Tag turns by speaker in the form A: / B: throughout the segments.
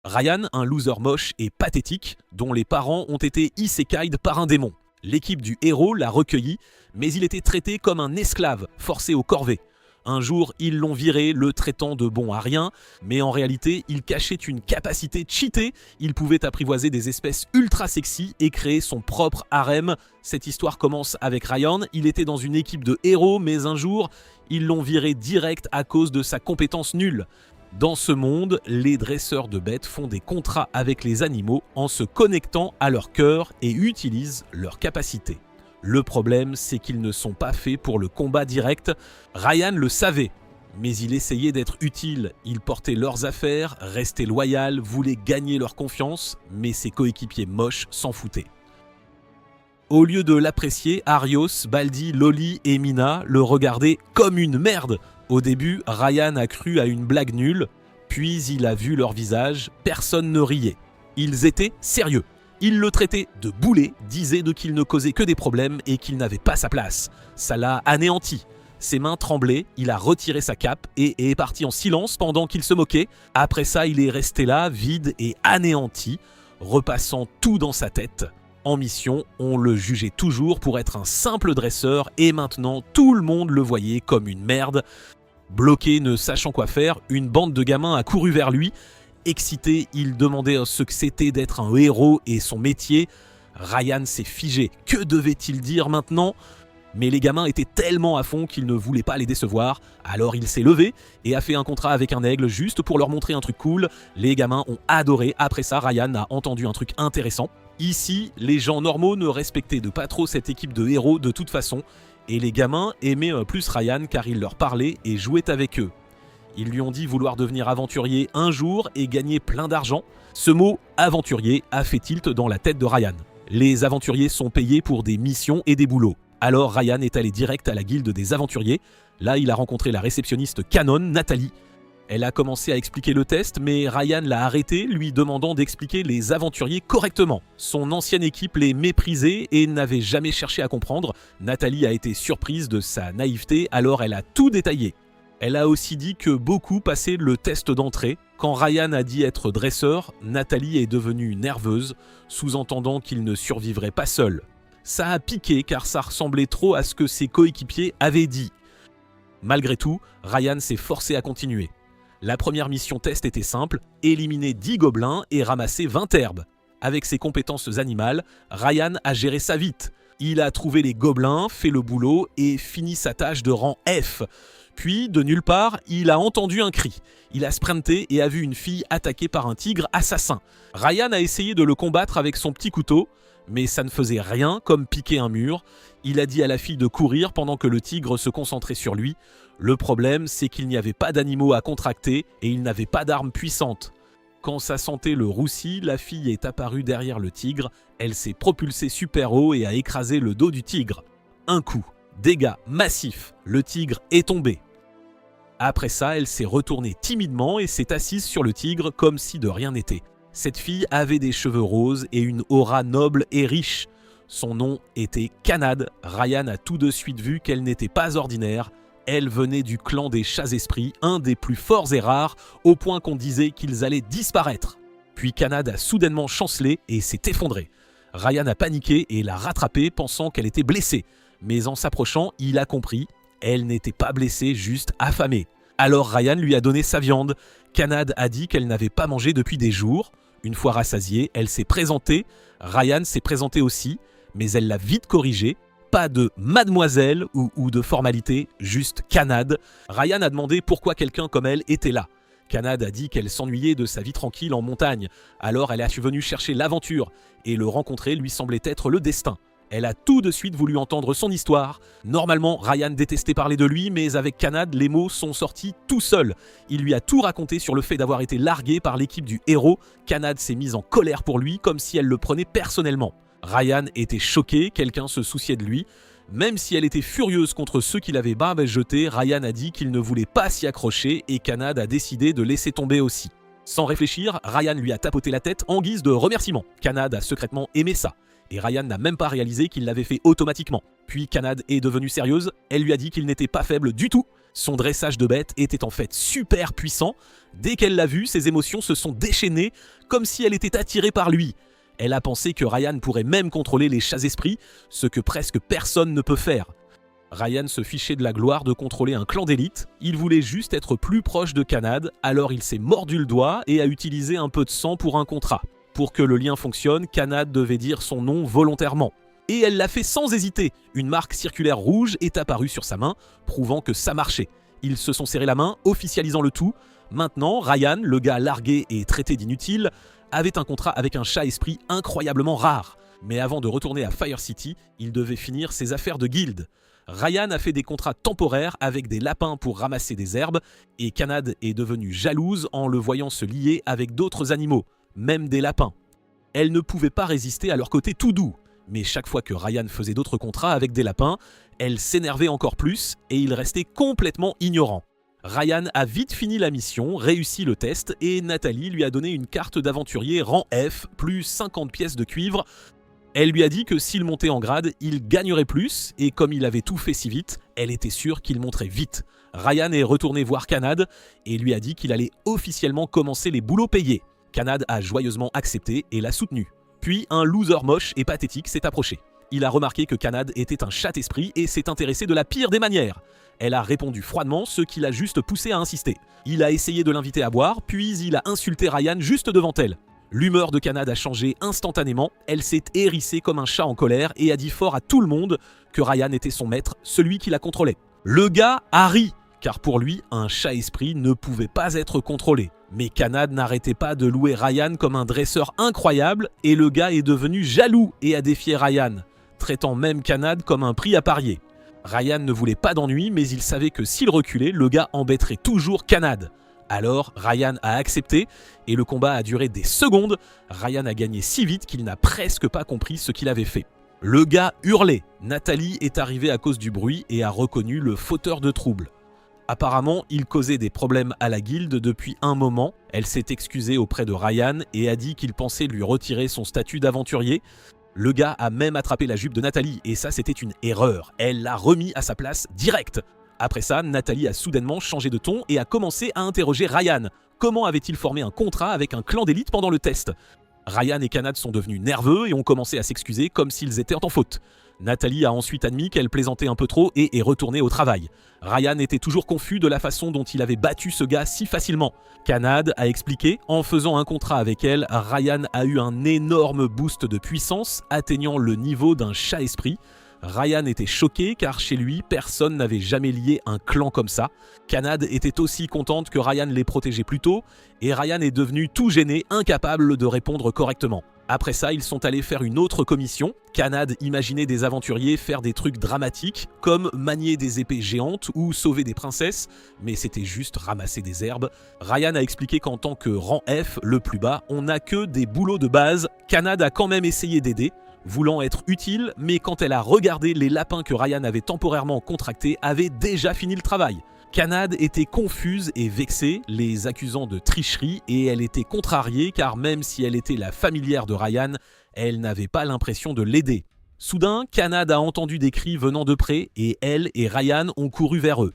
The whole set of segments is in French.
A: Ryan, un loser moche et pathétique, dont les parents ont été isekai'd par un démon. L'équipe du héros l'a recueilli, mais il était traité comme un esclave, forcé aux corvées. Un jour, ils l'ont viré, le traitant de bon à rien, mais en réalité, il cachait une capacité cheatée. Il pouvait apprivoiser des espèces ultra sexy et créer son propre harem. Cette histoire commence avec Ryan. Il était dans une équipe de héros, mais un jour, ils l'ont viré direct à cause de sa compétence nulle. Dans ce monde, les dresseurs de bêtes font des contrats avec les animaux en se connectant à leur cœur et utilisent leurs capacités. Le problème, c'est qu'ils ne sont pas faits pour le combat direct. Ryan le savait, mais il essayait d'être utile. Il portait leurs affaires, restait loyal, voulait gagner leur confiance, mais ses coéquipiers moches s'en foutaient. Au lieu de l'apprécier, Arios, Baldi, Loli et Mina le regardaient comme une merde. Au début, Ryan a cru à une blague nulle, puis il a vu leur visage, personne ne riait. Ils étaient sérieux. Ils le traitaient de boulet, disaient qu'il ne causait que des problèmes et qu'il n'avait pas sa place. Ça l'a anéanti. Ses mains tremblaient, il a retiré sa cape et est parti en silence pendant qu'il se moquait. Après ça, il est resté là, vide et anéanti, repassant tout dans sa tête. En mission, on le jugeait toujours pour être un simple dresseur et maintenant tout le monde le voyait comme une merde. Bloqué, ne sachant quoi faire, une bande de gamins a couru vers lui. Excité, il demandait ce que c'était d'être un héros et son métier. Ryan s'est figé. Que devait-il dire maintenant ? Mais les gamins étaient tellement à fond qu'ils ne voulaient pas les décevoir. Alors il s'est levé et a fait un contrat avec un aigle juste pour leur montrer un truc cool. Les gamins ont adoré. Après ça, Ryan a entendu un truc intéressant. Ici, les gens normaux ne respectaient de pas trop cette équipe de héros de toute façon. Et les gamins aimaient plus Ryan car il leur parlait et jouait avec eux. Ils lui ont dit vouloir devenir aventurier un jour et gagner plein d'argent. Ce mot « aventurier » a fait tilt dans la tête de Ryan. Les aventuriers sont payés pour des missions et des boulots. Alors Ryan est allé direct à la guilde des aventuriers. Là, il a rencontré la réceptionniste canon, Nathalie. Elle a commencé à expliquer le test, mais Ryan l'a arrêté, lui demandant d'expliquer les aventuriers correctement. Son ancienne équipe les méprisait et n'avait jamais cherché à comprendre. Nathalie a été surprise de sa naïveté, alors elle a tout détaillé. Elle a aussi dit que beaucoup passaient le test d'entrée. Quand Ryan a dit être dresseur, Nathalie est devenue nerveuse, sous-entendant qu'il ne survivrait pas seul. Ça a piqué car ça ressemblait trop à ce que ses coéquipiers avaient dit. Malgré tout, Ryan s'est forcé à continuer. La première mission test était simple, éliminer 10 gobelins et ramasser 20 herbes. Avec ses compétences animales, Ryan a géré ça vite. Il a trouvé les gobelins, fait le boulot et fini sa tâche de rang F. Puis, de nulle part, il a entendu un cri. Il a sprinté et a vu une fille attaquée par un tigre assassin. Ryan a essayé de le combattre avec son petit couteau, mais ça ne faisait rien comme piquer un mur. Il a dit à la fille de courir pendant que le tigre se concentrait sur lui. Le problème, c'est qu'il n'y avait pas d'animaux à contracter et il n'avait pas d'armes puissantes. Quand sa santé le roussit, la fille est apparue derrière le tigre. Elle s'est propulsée super haut et a écrasé le dos du tigre. Un coup, dégâts massifs, le tigre est tombé. Après ça, elle s'est retournée timidement et s'est assise sur le tigre comme si de rien n'était. Cette fille avait des cheveux roses et une aura noble et riche. Son nom était Kanad. Ryan a tout de suite vu qu'elle n'était pas ordinaire. Elle venait du clan des chats-esprits, un des plus forts et rares, au point qu'on disait qu'ils allaient disparaître. Puis Kanad a soudainement chancelé et s'est effondré. Ryan a paniqué et l'a rattrapée pensant qu'elle était blessée. Mais en s'approchant, il a compris, elle n'était pas blessée, juste affamée. Alors Ryan lui a donné sa viande. Kanad a dit qu'elle n'avait pas mangé depuis des jours. Une fois rassasiée, elle s'est présentée. Ryan s'est présenté aussi, mais elle l'a vite corrigé. Pas de mademoiselle ou de formalité, juste Kanad. Ryan a demandé pourquoi quelqu'un comme elle était là. Kanad a dit qu'elle s'ennuyait de sa vie tranquille en montagne. Alors elle est venue chercher l'aventure et le rencontrer lui semblait être le destin. Elle a tout de suite voulu entendre son histoire. Normalement, Ryan détestait parler de lui, mais avec Kanad, les mots sont sortis tout seuls. Il lui a tout raconté sur le fait d'avoir été largué par l'équipe du héros. Kanad s'est mise en colère pour lui, comme si elle le prenait personnellement. Ryan était choqué, quelqu'un se souciait de lui. Même si elle était furieuse contre ceux qui l'avaient jeté, Ryan a dit qu'il ne voulait pas s'y accrocher et Kanad a décidé de laisser tomber aussi. Sans réfléchir, Ryan lui a tapoté la tête en guise de remerciement. Kanad a secrètement aimé ça. Et Ryan n'a même pas réalisé qu'il l'avait fait automatiquement. Puis Kanad est devenue sérieuse, elle lui a dit qu'il n'était pas faible du tout. Son dressage de bête était en fait super puissant. Dès qu'elle l'a vu, ses émotions se sont déchaînées comme si elle était attirée par lui. Elle a pensé que Ryan pourrait même contrôler les chats-esprits, ce que presque personne ne peut faire. Ryan se fichait de la gloire de contrôler un clan d'élite, il voulait juste être plus proche de Kanad, alors il s'est mordu le doigt et a utilisé un peu de sang pour un contrat. Pour que le lien fonctionne, Kanad devait dire son nom volontairement. Et elle l'a fait sans hésiter. Une marque circulaire rouge est apparue sur sa main, prouvant que ça marchait. Ils se sont serrés la main, officialisant le tout. Maintenant, Ryan, le gars largué et traité d'inutile, avait un contrat avec un chat-esprit incroyablement rare. Mais avant de retourner à Fire City, il devait finir ses affaires de guilde. Ryan a fait des contrats temporaires avec des lapins pour ramasser des herbes, et Kanad est devenue jalouse en le voyant se lier avec d'autres animaux, même des lapins. Elle ne pouvait pas résister à leur côté tout doux, mais chaque fois que Ryan faisait d'autres contrats avec des lapins, elle s'énervait encore plus et il restait complètement ignorant. Ryan a vite fini la mission, réussi le test et Nathalie lui a donné une carte d'aventurier rang F plus 50 pièces de cuivre. Elle lui a dit que s'il montait en grade, il gagnerait plus et comme il avait tout fait si vite, elle était sûre qu'il monterait vite. Ryan est retourné voir Kanad et lui a dit qu'il allait officiellement commencer les boulots payés. Kanad a joyeusement accepté et l'a soutenu. Puis un loser moche et pathétique s'est approché. Il a remarqué que Kanad était un chat-esprit et s'est intéressé de la pire des manières. Elle a répondu froidement, ce qui l'a juste poussé à insister. Il a essayé de l'inviter à boire, puis il a insulté Ryan juste devant elle. L'humeur de Kanad a changé instantanément, elle s'est hérissée comme un chat en colère et a dit fort à tout le monde que Ryan était son maître, celui qui la contrôlait. Le gars a ri, car pour lui, un chat-esprit ne pouvait pas être contrôlé. Mais Kanad n'arrêtait pas de louer Ryan comme un dresseur incroyable et le gars est devenu jaloux et a défié Ryan, traitant même Kanad comme un prix à parier. Ryan ne voulait pas d'ennui, mais il savait que s'il reculait, le gars embêterait toujours Kanad. Alors, Ryan a accepté et le combat a duré des secondes. Ryan a gagné si vite qu'il n'a presque pas compris ce qu'il avait fait. Le gars hurlait. Nathalie est arrivée à cause du bruit et a reconnu le fauteur de troubles. Apparemment, il causait des problèmes à la guilde depuis un moment. Elle s'est excusée auprès de Ryan et a dit qu'il pensait lui retirer son statut d'aventurier. Le gars a même attrapé la jupe de Nathalie et ça c'était une erreur. Elle l'a remis à sa place direct. Après ça, Nathalie a soudainement changé de ton et a commencé à interroger Ryan. Comment avait-il formé un contrat avec un clan d'élite pendant le test ? Ryan et Kanad sont devenus nerveux et ont commencé à s'excuser comme s'ils étaient en faute. Nathalie a ensuite admis qu'elle plaisantait un peu trop et est retournée au travail. Ryan était toujours confus de la façon dont il avait battu ce gars si facilement. Kanad a expliqué, en faisant un contrat avec elle, Ryan a eu un énorme boost de puissance, atteignant le niveau d'un chat-esprit. Ryan était choqué car chez lui, personne n'avait jamais lié un clan comme ça. Kanad était aussi contente que Ryan l'ait protégé plus tôt et Ryan est devenu tout gêné, incapable de répondre correctement. Après ça, ils sont allés faire une autre commission. Kanad imaginait des aventuriers faire des trucs dramatiques, comme manier des épées géantes ou sauver des princesses, mais c'était juste ramasser des herbes. Ryan a expliqué qu'en tant que rang F, le plus bas, on n'a que des boulots de base. Kanad a quand même essayé d'aider, voulant être utile, mais quand elle a regardé, les lapins que Ryan avait temporairement contractés avaient déjà fini le travail. Kanad était confuse et vexée, les accusant de tricherie, et elle était contrariée car même si elle était la familière de Ryan, elle n'avait pas l'impression de l'aider. Soudain, Kanad a entendu des cris venant de près et elle et Ryan ont couru vers eux.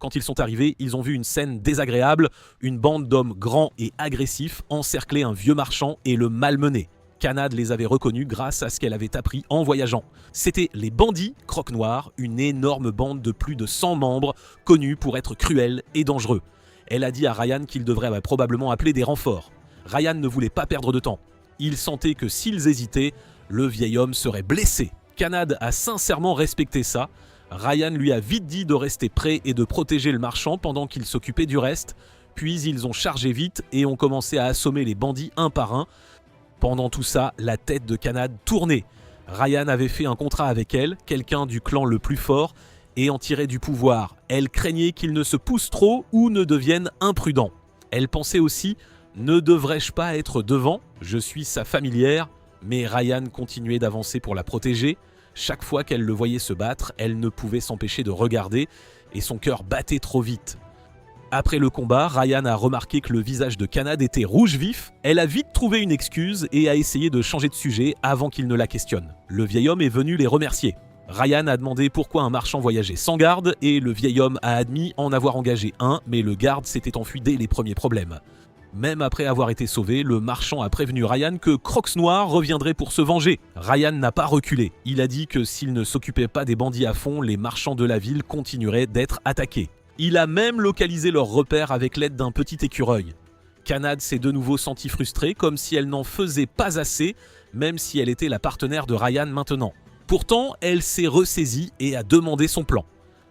A: Quand ils sont arrivés, ils ont vu une scène désagréable, une bande d'hommes grands et agressifs encercler un vieux marchand et le malmener. Kanad les avait reconnus grâce à ce qu'elle avait appris en voyageant. C'étaient les bandits Croque-Noir, une énorme bande de plus de 100 membres, connus pour être cruels et dangereux. Elle a dit à Ryan qu'il devrait probablement appeler des renforts. Ryan ne voulait pas perdre de temps. Il sentait que s'ils hésitaient, le vieil homme serait blessé. Kanad a sincèrement respecté ça. Ryan lui a vite dit de rester prêt et de protéger le marchand pendant qu'il s'occupait du reste. Puis ils ont chargé vite et ont commencé à assommer les bandits un par un. Pendant tout ça, la tête de Kanad tournait. Ryan avait fait un contrat avec elle, quelqu'un du clan le plus fort, et en tirait du pouvoir. Elle craignait qu'il ne se pousse trop ou ne devienne imprudent. Elle pensait aussi « Ne devrais-je pas être devant ? Je suis sa familière ». Mais Ryan continuait d'avancer pour la protéger. Chaque fois qu'elle le voyait se battre, elle ne pouvait s'empêcher de regarder, et son cœur battait trop vite. Après le combat, Ryan a remarqué que le visage de Kanad était rouge vif. Elle a vite trouvé une excuse et a essayé de changer de sujet avant qu'il ne la questionne. Le vieil homme est venu les remercier. Ryan a demandé pourquoi un marchand voyageait sans garde et le vieil homme a admis en avoir engagé un, mais le garde s'était enfui dès les premiers problèmes. Même après avoir été sauvé, le marchand a prévenu Ryan que Crocs Noir reviendrait pour se venger. Ryan n'a pas reculé. Il a dit que s'il ne s'occupait pas des bandits à fond, les marchands de la ville continueraient d'être attaqués. Il a même localisé leur repère avec l'aide d'un petit écureuil. Kanad s'est de nouveau sentie frustrée, comme si elle n'en faisait pas assez, même si elle était la partenaire de Ryan maintenant. Pourtant, elle s'est ressaisie et a demandé son plan.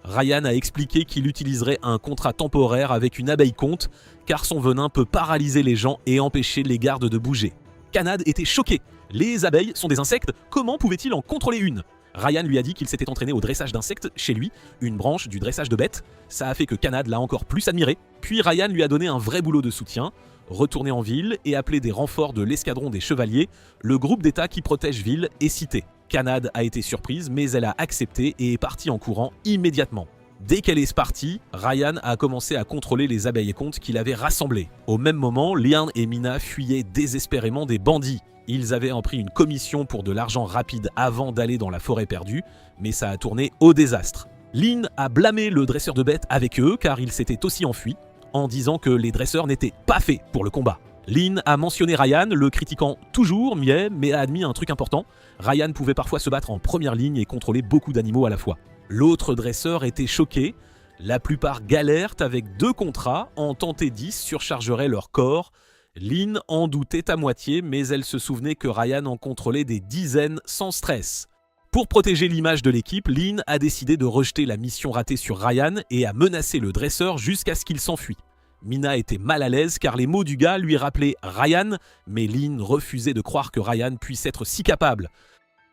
A: Ryan a expliqué qu'il utiliserait un contrat temporaire avec une abeille-comte, car son venin peut paralyser les gens et empêcher les gardes de bouger. Kanad était choqué. Les abeilles sont des insectes, comment pouvait-il en contrôler une ? Ryan lui a dit qu'il s'était entraîné au dressage d'insectes chez lui, une branche du dressage de bêtes. Ça a fait que Kanad l'a encore plus admiré. Puis Ryan lui a donné un vrai boulot de soutien, retourner en ville et appeler des renforts de l'escadron des chevaliers, le groupe d'État qui protège ville et cité. Kanad a été surprise, mais elle a accepté et est partie en courant immédiatement. Dès qu'elle est partie, Ryan a commencé à contrôler les abeilles-comtes qu'il avait rassemblées. Au même moment, Lian et Mina fuyaient désespérément des bandits. Ils avaient en pris une commission pour de l'argent rapide avant d'aller dans la forêt perdue, mais ça a tourné au désastre. Lin a blâmé le dresseur de bêtes avec eux car il s'était aussi enfui, en disant que les dresseurs n'étaient pas faits pour le combat. Lin a mentionné Ryan, le critiquant toujours, mais a admis un truc important. Ryan pouvait parfois se battre en première ligne et contrôler beaucoup d'animaux à la fois. L'autre dresseur était choqué. La plupart galèrent avec 2 contrats, en tenter 10 surchargerait leur corps. Lin en doutait à moitié, mais elle se souvenait que Ryan en contrôlait des dizaines sans stress. Pour protéger l'image de l'équipe, Lin a décidé de rejeter la mission ratée sur Ryan et a menacé le dresseur jusqu'à ce qu'il s'enfuit. Mina était mal à l'aise car les mots du gars lui rappelaient Ryan, mais Lin refusait de croire que Ryan puisse être si capable.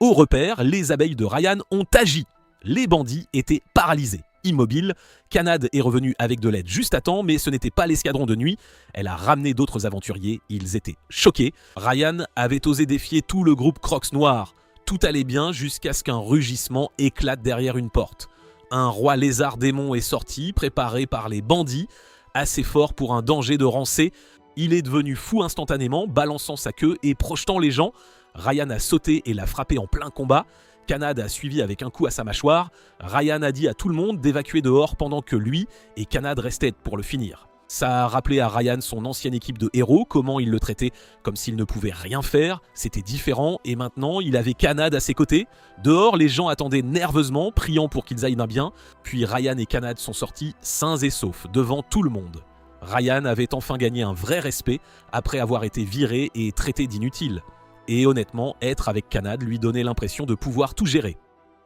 A: Au repère, les abeilles de Ryan ont agi. Les bandits étaient paralysés, immobiles. Kanad est revenu avec de l'aide juste à temps, mais ce n'était pas l'escadron de nuit. Elle a ramené d'autres aventuriers, ils étaient choqués. Ryan avait osé défier tout le groupe Crocs Noir. Tout allait bien jusqu'à ce qu'un rugissement éclate derrière une porte. Un roi lézard démon est sorti, préparé par les bandits, assez fort pour un danger de rancée. Il est devenu fou instantanément, balançant sa queue et projetant les gens. Ryan a sauté et l'a frappé en plein combat. Kanad a suivi avec un coup à sa mâchoire. Ryan a dit à tout le monde d'évacuer dehors pendant que lui et Kanad restaient pour le finir. Ça a rappelé à Ryan son ancienne équipe de héros, comment il le traitait comme s'il ne pouvait rien faire. C'était différent et maintenant il avait Kanad à ses côtés. Dehors, les gens attendaient nerveusement, priant pour qu'ils aillent bien. Puis Ryan et Kanad sont sortis sains et saufs devant tout le monde. Ryan avait enfin gagné un vrai respect après avoir été viré et traité d'inutile. Et honnêtement, être avec Kanad lui donnait l'impression de pouvoir tout gérer.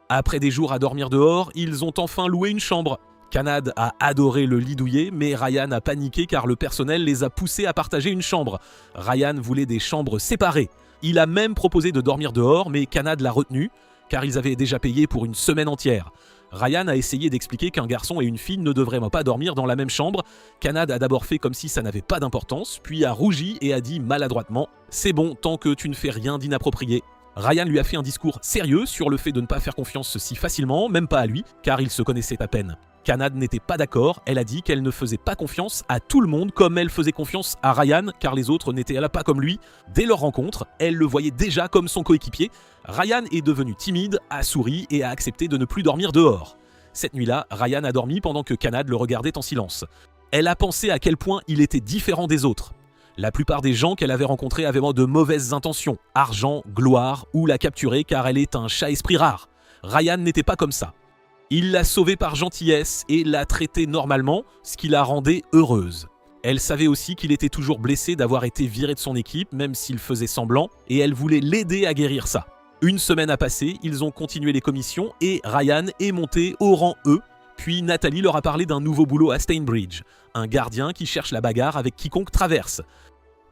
A: Après des jours à dormir dehors, ils ont enfin loué une chambre. Kanad a adoré le lit douillet, mais Ryan a paniqué car le personnel les a poussés à partager une chambre. Ryan voulait des chambres séparées. Il a même proposé de dormir dehors, mais Kanad l'a retenu, car ils avaient déjà payé pour une semaine entière. Ryan a essayé d'expliquer qu'un garçon et une fille ne devraient pas dormir dans la même chambre. Kanad a d'abord fait comme si ça n'avait pas d'importance, puis a rougi et a dit maladroitement « C'est bon, tant que tu ne fais rien d'inapproprié ». Ryan lui a fait un discours sérieux sur le fait de ne pas faire confiance si facilement, même pas à lui, car ils se connaissaient à peine. Kanad n'était pas d'accord, elle a dit qu'elle ne faisait pas confiance à tout le monde comme elle faisait confiance à Ryan, car les autres n'étaient là pas comme lui. Dès leur rencontre, elle le voyait déjà comme son coéquipier. Ryan est devenu timide, a souri et a accepté de ne plus dormir dehors. Cette nuit-là, Ryan a dormi pendant que Kanad le regardait en silence. Elle a pensé à quel point il était différent des autres. La plupart des gens qu'elle avait rencontrés avaient de mauvaises intentions, argent, gloire, ou la capturer car elle est un chat esprit rare. Ryan n'était pas comme ça. Il l'a sauvée par gentillesse et l'a traitée normalement, ce qui la rendait heureuse. Elle savait aussi qu'il était toujours blessé d'avoir été viré de son équipe, même s'il faisait semblant, et elle voulait l'aider à guérir ça. Une semaine a passé, ils ont continué les commissions et Ryan est monté au rang E. Puis Nathalie leur a parlé d'un nouveau boulot à Stainbridge, un gardien qui cherche la bagarre avec quiconque traverse.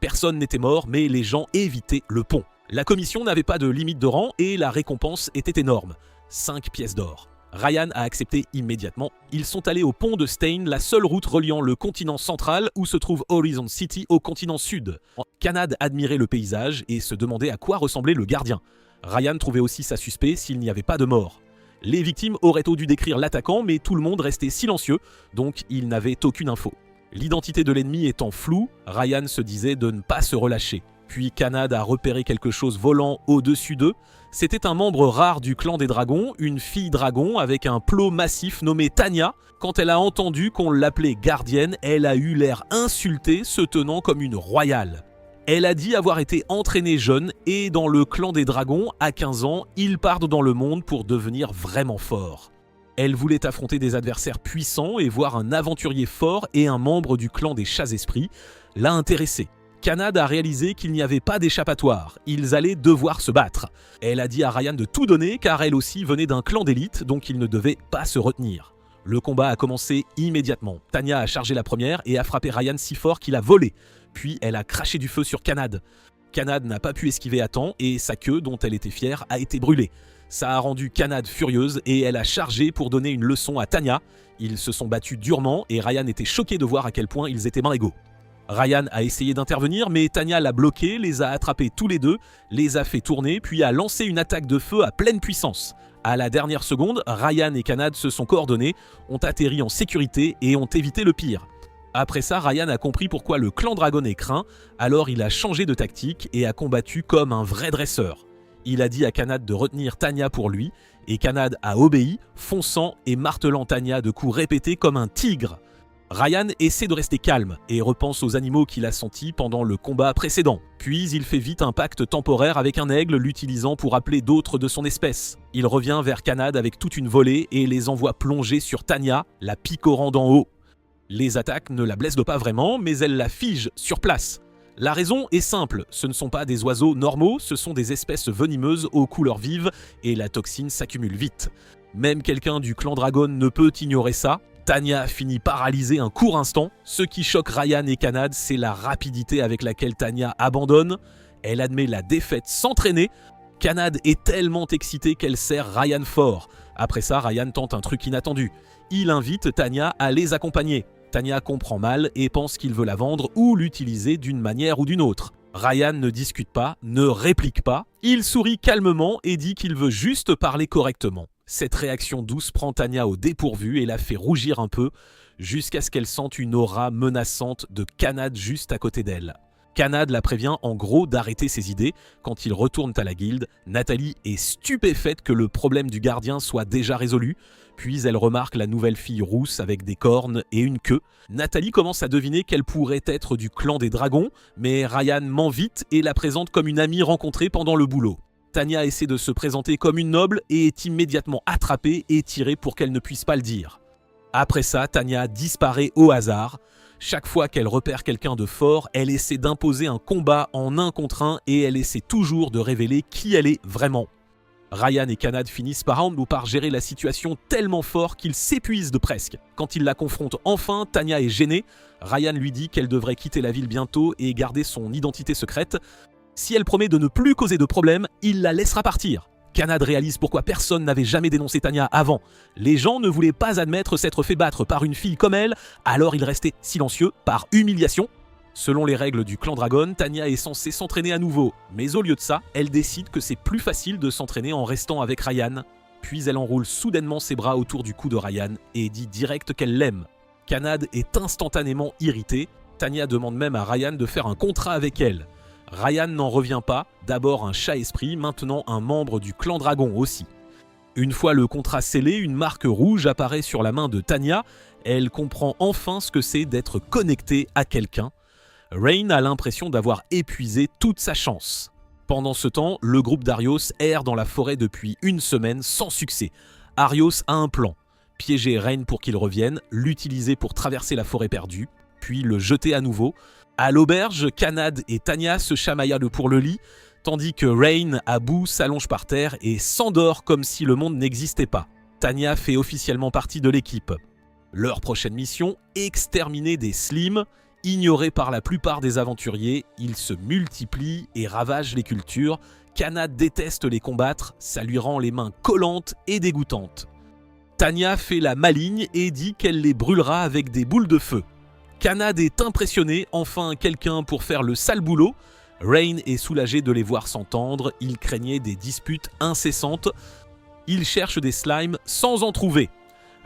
A: Personne n'était mort, mais les gens évitaient le pont. La commission n'avait pas de limite de rang et la récompense était énorme, 5 pièces d'or. Ryan a accepté immédiatement. Ils sont allés au pont de Stain, la seule route reliant le continent central où se trouve Horizon City au continent sud. Kanad admirait le paysage et se demandait à quoi ressemblait le gardien. Ryan trouvait aussi ça suspect s'il n'y avait pas de mort. Les victimes auraient dû décrire l'attaquant, mais tout le monde restait silencieux, donc ils n'avaient aucune info. L'identité de l'ennemi étant floue, Ryan se disait de ne pas se relâcher. Puis Kanad a repéré quelque chose volant au-dessus d'eux. C'était un membre rare du clan des dragons, une fille dragon avec un plot massif nommé Tanya. Quand elle a entendu qu'on l'appelait gardienne, elle a eu l'air insultée, se tenant comme une royale. Elle a dit avoir été entraînée jeune et dans le clan des dragons, à 15 ans, ils partent dans le monde pour devenir vraiment forts. Elle voulait affronter des adversaires puissants et voir un aventurier fort et un membre du clan des chats-esprits l'a intéressée. Kanad a réalisé qu'il n'y avait pas d'échappatoire, ils allaient devoir se battre. Elle a dit à Ryan de tout donner car elle aussi venait d'un clan d'élite, donc il ne devait pas se retenir. Le combat a commencé immédiatement. Tanya a chargé la première et a frappé Ryan si fort qu'il a volé. Puis elle a craché du feu sur Kanad. Kanad n'a pas pu esquiver à temps et sa queue, dont elle était fière, a été brûlée. Ça a rendu Kanad furieuse et elle a chargé pour donner une leçon à Tanya. Ils se sont battus durement et Ryan était choqué de voir à quel point ils étaient mains égaux. Ryan a essayé d'intervenir, mais Tanya l'a bloqué, les a attrapés tous les deux, les a fait tourner, puis a lancé une attaque de feu à pleine puissance. À la dernière seconde, Ryan et Kanad se sont coordonnés, ont atterri en sécurité et ont évité le pire. Après ça, Ryan a compris pourquoi le clan Dragon est craint, alors il a changé de tactique et a combattu comme un vrai dresseur. Il a dit à Kanad de retenir Tanya pour lui, et Kanad a obéi, fonçant et martelant Tanya de coups répétés comme un tigre. Ryan essaie de rester calme et repense aux animaux qu'il a sentis pendant le combat précédent. Puis il fait vite un pacte temporaire avec un aigle, l'utilisant pour appeler d'autres de son espèce. Il revient vers Kanad avec toute une volée et les envoie plonger sur Tanya, la picorant d'en haut. Les attaques ne la blessent pas vraiment, mais elles la figent sur place. La raison est simple, ce ne sont pas des oiseaux normaux, ce sont des espèces venimeuses aux couleurs vives et la toxine s'accumule vite. Même quelqu'un du clan Dragon ne peut ignorer ça. Tanya finit paralysée un court instant. Ce qui choque Ryan et Kanad, c'est la rapidité avec laquelle Tanya abandonne. Elle admet la défaite sans traîner. Kanad est tellement excitée qu'elle serre Ryan fort. Après ça, Ryan tente un truc inattendu. Il invite Tanya à les accompagner. Tanya comprend mal et pense qu'il veut la vendre ou l'utiliser d'une manière ou d'une autre. Ryan ne discute pas, ne réplique pas. Il sourit calmement et dit qu'il veut juste parler correctement. Cette réaction douce prend Tanya au dépourvu et la fait rougir un peu, jusqu'à ce qu'elle sente une aura menaçante de Kanad juste à côté d'elle. Kanad la prévient en gros d'arrêter ses idées. Quand ils retournent à la guilde, Nathalie est stupéfaite que le problème du gardien soit déjà résolu, puis elle remarque la nouvelle fille rousse avec des cornes et une queue. Nathalie commence à deviner qu'elle pourrait être du clan des dragons, mais Ryan ment vite et la présente comme une amie rencontrée pendant le boulot. Tanya essaie de se présenter comme une noble et est immédiatement attrapée et tirée pour qu'elle ne puisse pas le dire. Après ça, Tanya disparaît au hasard. Chaque fois qu'elle repère quelqu'un de fort, elle essaie d'imposer un combat en 1 contre 1 et elle essaie toujours de révéler qui elle est vraiment. Ryan et Kanad finissent par rendre ou par gérer la situation tellement fort qu'ils s'épuisent de presque. Quand ils la confrontent enfin, Tanya est gênée. Ryan lui dit qu'elle devrait quitter la ville bientôt et garder son identité secrète. Si elle promet de ne plus causer de problème, il la laissera partir. Kanad réalise pourquoi personne n'avait jamais dénoncé Tanya avant. Les gens ne voulaient pas admettre s'être fait battre par une fille comme elle, alors il restait silencieux par humiliation. Selon les règles du clan Dragon, Tanya est censée s'entraîner à nouveau, mais au lieu de ça, elle décide que c'est plus facile de s'entraîner en restant avec Ryan. Puis elle enroule soudainement ses bras autour du cou de Ryan et dit direct qu'elle l'aime. Kanad est instantanément irrité. Tanya demande même à Ryan de faire un contrat avec elle. Ryan n'en revient pas, d'abord un chat-esprit, maintenant un membre du clan Dragon aussi. Une fois le contrat scellé, une marque rouge apparaît sur la main de Tanya. Elle comprend enfin ce que c'est d'être connectée à quelqu'un. Rain a l'impression d'avoir épuisé toute sa chance. Pendant ce temps, le groupe d'Arios erre dans la forêt depuis 1 semaine sans succès. Arios a un plan. Piéger Rain pour qu'il revienne, l'utiliser pour traverser la forêt perdue, puis le jeter à nouveau. À l'auberge, Kanad et Tanya se chamaillent pour le lit, tandis que Rain, à bout, s'allonge par terre et s'endort comme si le monde n'existait pas. Tanya fait officiellement partie de l'équipe. Leur prochaine mission, exterminer des Slims. Ignorés par la plupart des aventuriers, ils se multiplient et ravagent les cultures. Kanad déteste les combattre, ça lui rend les mains collantes et dégoûtantes. Tanya fait la maligne et dit qu'elle les brûlera avec des boules de feu. Kanad est impressionné, enfin quelqu'un pour faire le sale boulot. Rain est soulagé de les voir s'entendre, il craignait des disputes incessantes. Il cherche des slimes sans en trouver.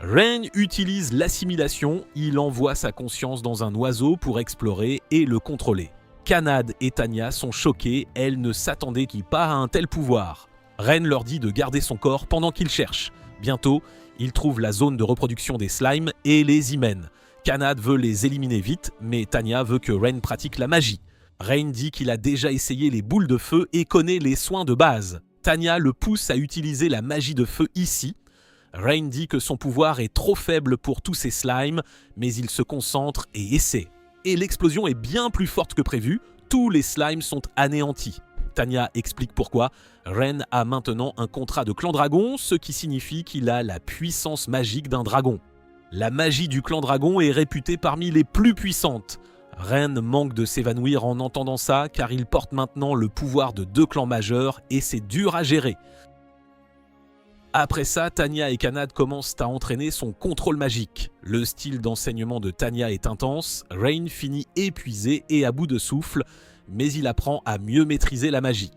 A: Rain utilise l'assimilation, il envoie sa conscience dans un oiseau pour explorer et le contrôler. Kanad et Tanya sont choquées, elles ne s'attendaient pas à un tel pouvoir. Rain leur dit de garder son corps pendant qu'ils cherchent. Bientôt, ils trouvent la zone de reproduction des slimes et les y mènent. Kanad veut les éliminer vite, mais Tanya veut que Rain pratique la magie. Rain dit qu'il a déjà essayé les boules de feu et connaît les soins de base. Tanya le pousse à utiliser la magie de feu ici. Rain dit que son pouvoir est trop faible pour tous ces slimes, mais il se concentre et essaie. Et l'explosion est bien plus forte que prévu, tous les slimes sont anéantis. Tanya explique pourquoi. Rain a maintenant un contrat de clan dragon, ce qui signifie qu'il a la puissance magique d'un dragon. La magie du clan dragon est réputée parmi les plus puissantes. Rain manque de s'évanouir en entendant ça, car il porte maintenant le pouvoir de 2 clans majeurs et c'est dur à gérer. Après ça, Tanya et Kanad commencent à entraîner son contrôle magique. Le style d'enseignement de Tanya est intense, Rain finit épuisé et à bout de souffle, mais il apprend à mieux maîtriser la magie.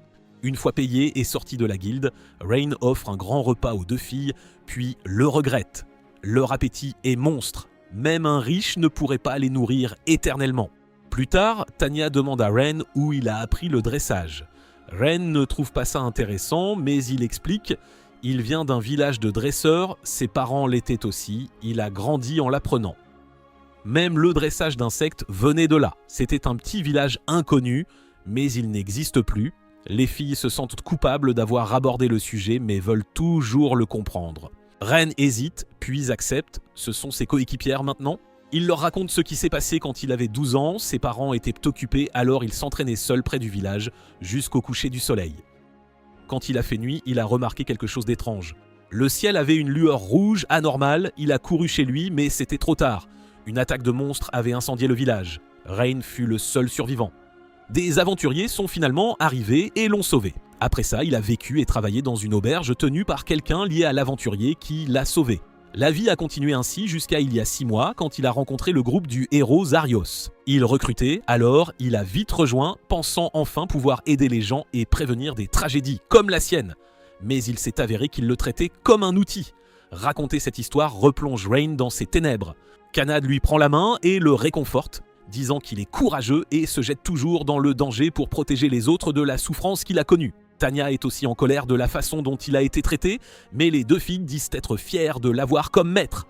A: Une fois payé et sorti de la guilde, Rain offre un grand repas aux 2 filles, puis le regrette. Leur appétit est monstre, même un riche ne pourrait pas les nourrir éternellement. Plus tard, Tanya demande à Rain où il a appris le dressage. Rain ne trouve pas ça intéressant, mais il explique: il vient d'un village de dresseurs, ses parents l'étaient aussi, il a grandi en l'apprenant. Même le dressage d'insectes venait de là. C'était un petit village inconnu, mais il n'existe plus. Les filles se sentent coupables d'avoir abordé le sujet, mais veulent toujours le comprendre. Rain hésite, puis accepte. Ce sont ses coéquipières maintenant. Il leur raconte ce qui s'est passé quand il avait 12 ans. Ses parents étaient occupés, alors il s'entraînait seul près du village, jusqu'au coucher du soleil. Quand il a fait nuit, il a remarqué quelque chose d'étrange. Le ciel avait une lueur rouge anormale, il a couru chez lui, mais c'était trop tard. Une attaque de monstres avait incendié le village. Rain fut le seul survivant. Des aventuriers sont finalement arrivés et l'ont sauvé. Après ça, il a vécu et travaillé dans une auberge tenue par quelqu'un lié à l'aventurier qui l'a sauvé. La vie a continué ainsi jusqu'à il y a 6 mois quand il a rencontré le groupe du héros Zarios. Il recrutait, alors il a vite rejoint, pensant enfin pouvoir aider les gens et prévenir des tragédies, comme la sienne. Mais il s'est avéré qu'il le traitait comme un outil. Raconter cette histoire replonge Rain dans ses ténèbres. Kanad lui prend la main et le réconforte, disant qu'il est courageux et se jette toujours dans le danger pour protéger les autres de la souffrance qu'il a connue. Tanya est aussi en colère de la façon dont il a été traité, mais les 2 filles disent être fières de l'avoir comme maître.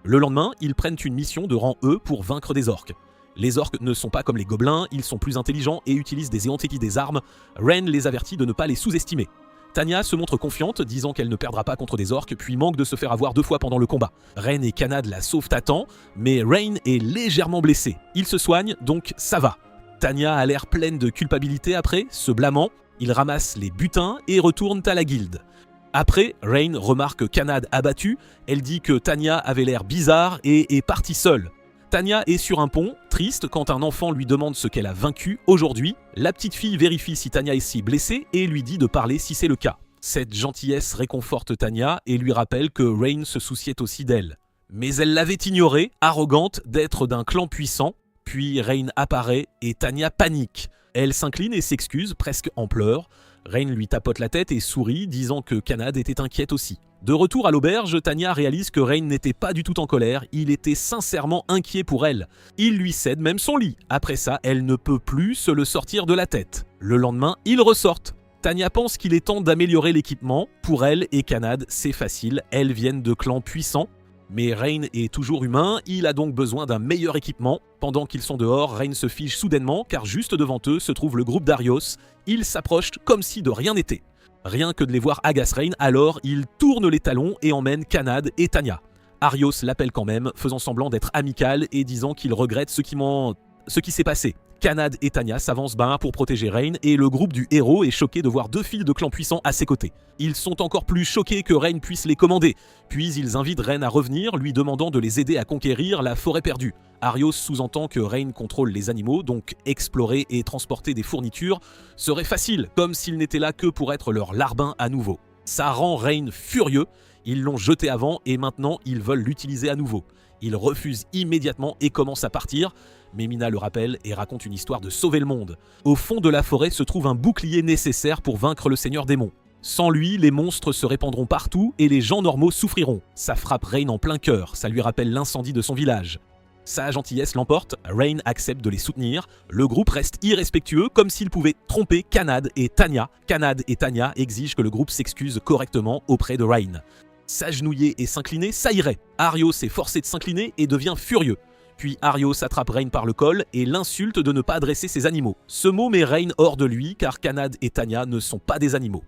A: Le lendemain, ils prennent une mission de rang E pour vaincre des orques. Les orques ne sont pas comme les gobelins, ils sont plus intelligents et utilisent des éantéties des armes. Rain les avertit de ne pas les sous-estimer. Tanya se montre confiante, disant qu'elle ne perdra pas contre des orques, puis manque de se faire avoir 2 fois pendant le combat. Rain et Kanad la sauvent à temps, mais Rain est légèrement blessé. Il se soigne, donc ça va. Tanya a l'air pleine de culpabilité après, se blâmant. Il ramasse les butins et retourne à la guilde. Après, Rain remarque Kanad abattu, elle dit que Tanya avait l'air bizarre et est partie seule. Tanya est sur un pont, triste quand un enfant lui demande ce qu'elle a vaincu aujourd'hui. La petite fille vérifie si Tanya est si blessée et lui dit de parler si c'est le cas. Cette gentillesse réconforte Tanya et lui rappelle que Rain se souciait aussi d'elle. Mais elle l'avait ignoré, arrogante d'être d'un clan puissant. Puis Rain apparaît et Tanya panique. Elle s'incline et s'excuse, presque en pleurs. Rain lui tapote la tête et sourit, disant que Kanad était inquiète aussi. De retour à l'auberge, Tanya réalise que Rain n'était pas du tout en colère, il était sincèrement inquiet pour elle. Il lui cède même son lit. Après ça, elle ne peut plus se le sortir de la tête. Le lendemain, ils ressortent. Tanya pense qu'il est temps d'améliorer l'équipement. Pour elle et Kanad, c'est facile, elles viennent de clans puissants. Mais Rain est toujours humain, il a donc besoin d'un meilleur équipement. Pendant qu'ils sont dehors, Rain se fige soudainement car juste devant eux se trouve le groupe d'Arios. Ils s'approchent comme si de rien n'était. Rien que de les voir agace Rain, alors il tourne les talons et emmène Kanad et Tanya. Arios l'appelle quand même, faisant semblant d'être amical et disant qu'il regrette ce qui s'est passé. Kanad et Tanya s'avancent bas pour protéger Rain et le groupe du héros est choqué de voir 2 filles de clans puissants à ses côtés. Ils sont encore plus choqués que Rain puisse les commander. Puis ils invitent Rain à revenir, lui demandant de les aider à conquérir la forêt perdue. Arios sous-entend que Rain contrôle les animaux, donc explorer et transporter des fournitures serait facile, comme s'il n'était là que pour être leur larbin à nouveau. Ça rend Rain furieux, ils l'ont jeté avant et maintenant ils veulent l'utiliser à nouveau. Il refuse immédiatement et commence à partir, mais Mina le rappelle et raconte une histoire de sauver le monde. Au fond de la forêt se trouve un bouclier nécessaire pour vaincre le Seigneur Démon. Sans lui, les monstres se répandront partout et les gens normaux souffriront. Ça frappe Rain en plein cœur, ça lui rappelle l'incendie de son village. Sa gentillesse l'emporte, Rain accepte de les soutenir, le groupe reste irrespectueux comme s'il pouvait tromper Kanad et Tanya. Kanad et Tanya exigent que le groupe s'excuse correctement auprès de Rain. S'agenouiller et s'incliner, ça irait. Arios est forcé de s'incliner et devient furieux. Puis Arios attrape Rain par le col et l'insulte de ne pas dresser ses animaux. Ce mot met Rain hors de lui car Kanad et Tanya ne sont pas des animaux.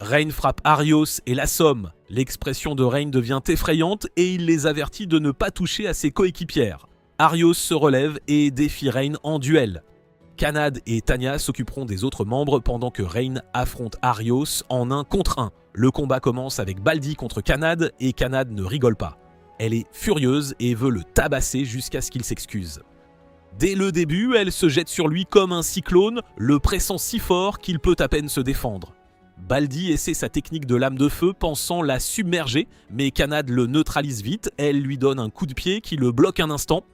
A: Rain frappe Arios et l'assomme. L'expression de Rain devient effrayante et il les avertit de ne pas toucher à ses coéquipières. Arios se relève et défie Rain en duel. Kanad et Tanya s'occuperont des autres membres pendant que Rain affronte Arios en 1 contre 1. Le combat commence avec Baldi contre Kanad et Kanad ne rigole pas. Elle est furieuse et veut le tabasser jusqu'à ce qu'il s'excuse. Dès le début, elle se jette sur lui comme un cyclone, le pressant si fort qu'il peut à peine se défendre. Baldi essaie sa technique de lame de feu pensant la submerger, mais Kanad le neutralise vite, elle lui donne un coup de pied qui le bloque un instant.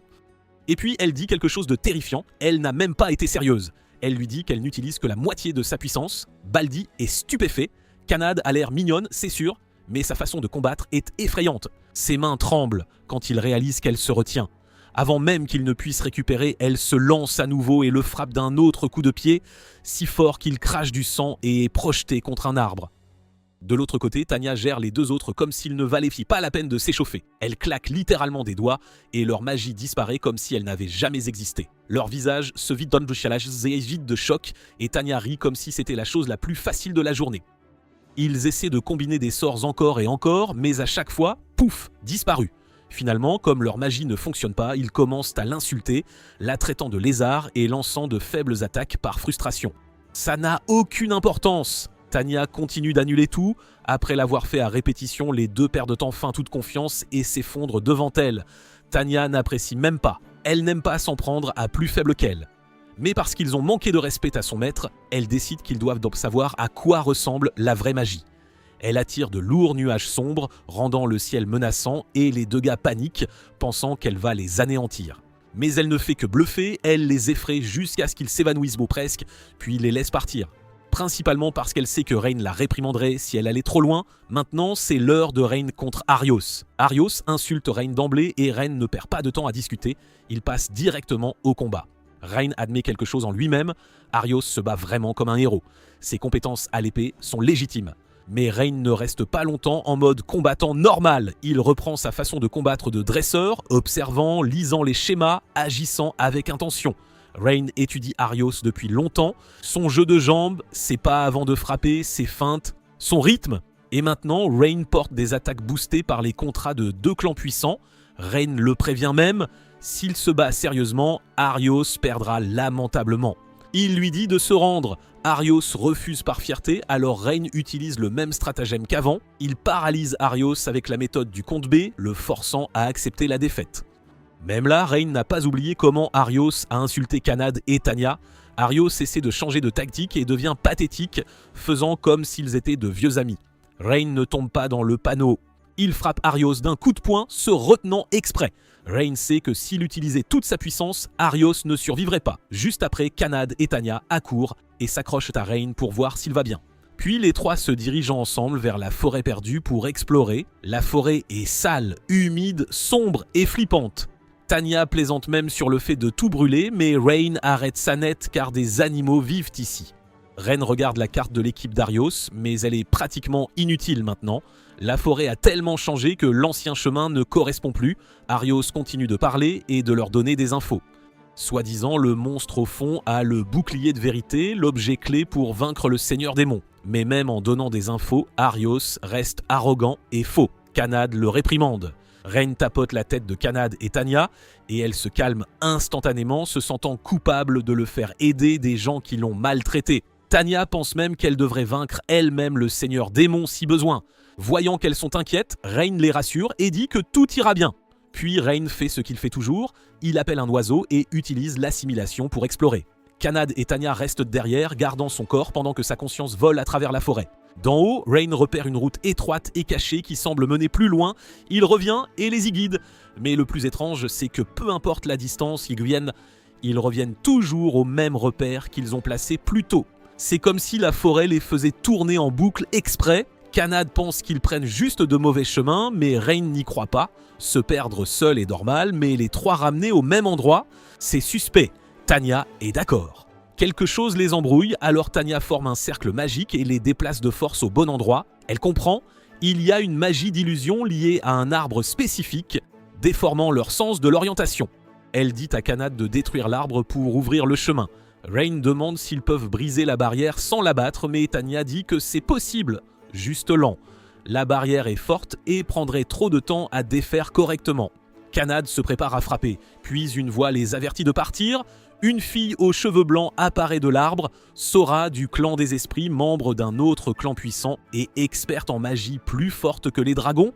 A: Et puis elle dit quelque chose de terrifiant, elle n'a même pas été sérieuse. Elle lui dit qu'elle n'utilise que la moitié de sa puissance. Baldi est stupéfait, Kanad a l'air mignonne, c'est sûr, mais sa façon de combattre est effrayante. Ses mains tremblent quand il réalise qu'elle se retient. Avant même qu'il ne puisse récupérer, elle se lance à nouveau et le frappe d'un autre coup de pied, si fort qu'il crache du sang et est projeté contre un arbre. De l'autre côté, Tanya gère les 2 autres comme s'il ne valait pas la peine de s'échauffer. Elle claque littéralement des doigts et leur magie disparaît comme si elle n'avait jamais existé. Leur visage se vide de choc et Tanya rit comme si c'était la chose la plus facile de la journée. Ils essaient de combiner des sorts encore et encore, mais à chaque fois, pouf, disparu. Finalement, comme leur magie ne fonctionne pas, ils commencent à l'insulter, la traitant de lézard et lançant de faibles attaques par frustration. Ça n'a aucune importance. Tanya continue d'annuler tout. Après l'avoir fait à répétition, les 2 perdent enfin toute confiance et s'effondrent devant elle. Tanya n'apprécie même pas. Elle n'aime pas s'en prendre à plus faible qu'elle. Mais parce qu'ils ont manqué de respect à son maître, elle décide qu'ils doivent donc savoir à quoi ressemble la vraie magie. Elle attire de lourds nuages sombres, rendant le ciel menaçant et les 2 gars paniquent, pensant qu'elle va les anéantir. Mais elle ne fait que bluffer, elle les effraie jusqu'à ce qu'ils s'évanouissent beau presque, puis les laisse partir. Principalement parce qu'elle sait que Rain la réprimanderait si elle allait trop loin. Maintenant, c'est l'heure de Rain contre Arios. Arios insulte Rain d'emblée et Rain ne perd pas de temps à discuter, il passe directement au combat. Rain admet quelque chose en lui-même, Arios se bat vraiment comme un héros. Ses compétences à l'épée sont légitimes. Mais Rain ne reste pas longtemps en mode combattant normal. Il reprend sa façon de combattre de dresseur, observant, lisant les schémas, agissant avec intention. Rain étudie Arios depuis longtemps, son jeu de jambes, ses pas avant de frapper, ses feintes, son rythme. Et maintenant, Rain porte des attaques boostées par les contrats de 2 clans puissants. Rain le prévient même, s'il se bat sérieusement, Arios perdra lamentablement. Il lui dit de se rendre. Arios refuse par fierté, alors Rain utilise le même stratagème qu'avant. Il paralyse Arios avec la méthode du compte B, le forçant à accepter la défaite. Même là, Rain n'a pas oublié comment Arios a insulté Kanad et Tanya. Arios essaie de changer de tactique et devient pathétique, faisant comme s'ils étaient de vieux amis. Rain ne tombe pas dans le panneau. Il frappe Arios d'un coup de poing, se retenant exprès. Rain sait que s'il utilisait toute sa puissance, Arios ne survivrait pas. Juste après, Kanad et Tanya accourent et s'accrochent à Rain pour voir s'il va bien. Puis les 3 se dirigent ensemble vers la forêt perdue pour explorer. La forêt est sale, humide, sombre et flippante. Tanya plaisante même sur le fait de tout brûler, mais Rain arrête ça net car des animaux vivent ici. Rain regarde la carte de l'équipe d'Arios, mais elle est pratiquement inutile maintenant. La forêt a tellement changé que l'ancien chemin ne correspond plus. Arios continue de parler et de leur donner des infos. Soi-disant, le monstre au fond a le bouclier de vérité, l'objet clé pour vaincre le seigneur démon. Mais même en donnant des infos, Arios reste arrogant et faux. Kanad le réprimande. Rain tapote la tête de Kanad et Tanya, et elle se calme instantanément, se sentant coupable de le faire aider des gens qui l'ont maltraité. Tanya pense même qu'elle devrait vaincre elle-même le seigneur démon si besoin. Voyant qu'elles sont inquiètes, Rain les rassure et dit que tout ira bien. Puis Rain fait ce qu'il fait toujours, il appelle un oiseau et utilise l'assimilation pour explorer. Kanad et Tanya restent derrière, gardant son corps pendant que sa conscience vole à travers la forêt. D'en haut, Rain repère une route étroite et cachée qui semble mener plus loin. Il revient et les y guide. Mais le plus étrange, c'est que peu importe la distance, ils reviennent toujours au même repère qu'ils ont placé plus tôt. C'est comme si la forêt les faisait tourner en boucle exprès. Kanad pense qu'ils prennent juste de mauvais chemins, mais Rain n'y croit pas. Se perdre seul est normal, mais les trois ramener au même endroit, c'est suspect. Tanya est d'accord. Quelque chose les embrouille, alors Tanya forme un cercle magique et les déplace de force au bon endroit. Elle comprend, il y a une magie d'illusion liée à un arbre spécifique, déformant leur sens de l'orientation. Elle dit à Kanad de détruire l'arbre pour ouvrir le chemin. Rain demande s'ils peuvent briser la barrière sans l'abattre, mais Tanya dit que c'est possible, juste lent. La barrière est forte et prendrait trop de temps à défaire correctement. Kanad se prépare à frapper, puis une voix les avertit de partir. Une fille aux cheveux blancs apparaît de l'arbre, Sora du clan des esprits, membre d'un autre clan puissant et experte en magie plus forte que les dragons.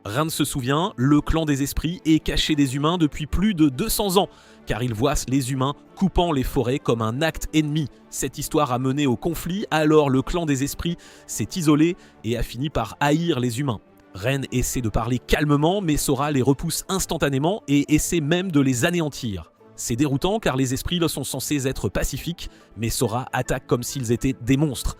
A: Rain se souvient, le clan des esprits est caché des humains depuis plus de 200 ans, car ils voient les humains coupant les forêts comme un acte ennemi. Cette histoire a mené au conflit, alors le clan des esprits s'est isolé et a fini par haïr les humains. Rain essaie de parler calmement, mais Sora les repousse instantanément et essaie même de les anéantir. C'est déroutant car les esprits sont censés être pacifiques, mais Sora attaque comme s'ils étaient des monstres.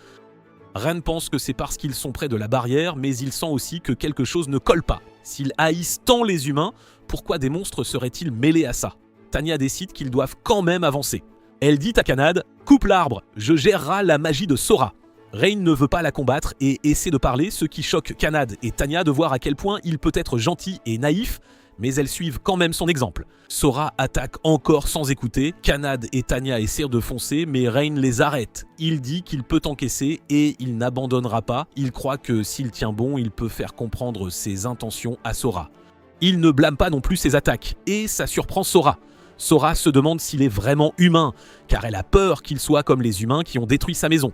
A: Rain pense que c'est parce qu'ils sont près de la barrière, mais il sent aussi que quelque chose ne colle pas. S'ils haïssent tant les humains, pourquoi des monstres seraient-ils mêlés à ça? Tanya décide qu'ils doivent quand même avancer. Elle dit à Kanad « Coupe l'arbre, je gérerai la magie de Sora ». Rain ne veut pas la combattre et essaie de parler, ce qui choque Kanad et Tanya de voir à quel point il peut être gentil et naïf, mais elles suivent quand même son exemple. Sora attaque encore sans écouter, Kanad et Tanya essaient de foncer, mais Rain les arrête. Il dit qu'il peut encaisser et il n'abandonnera pas. Il croit que s'il tient bon, il peut faire comprendre ses intentions à Sora. Il ne blâme pas non plus ses attaques, et ça surprend Sora. Sora se demande s'il est vraiment humain, car elle a peur qu'il soit comme les humains qui ont détruit sa maison.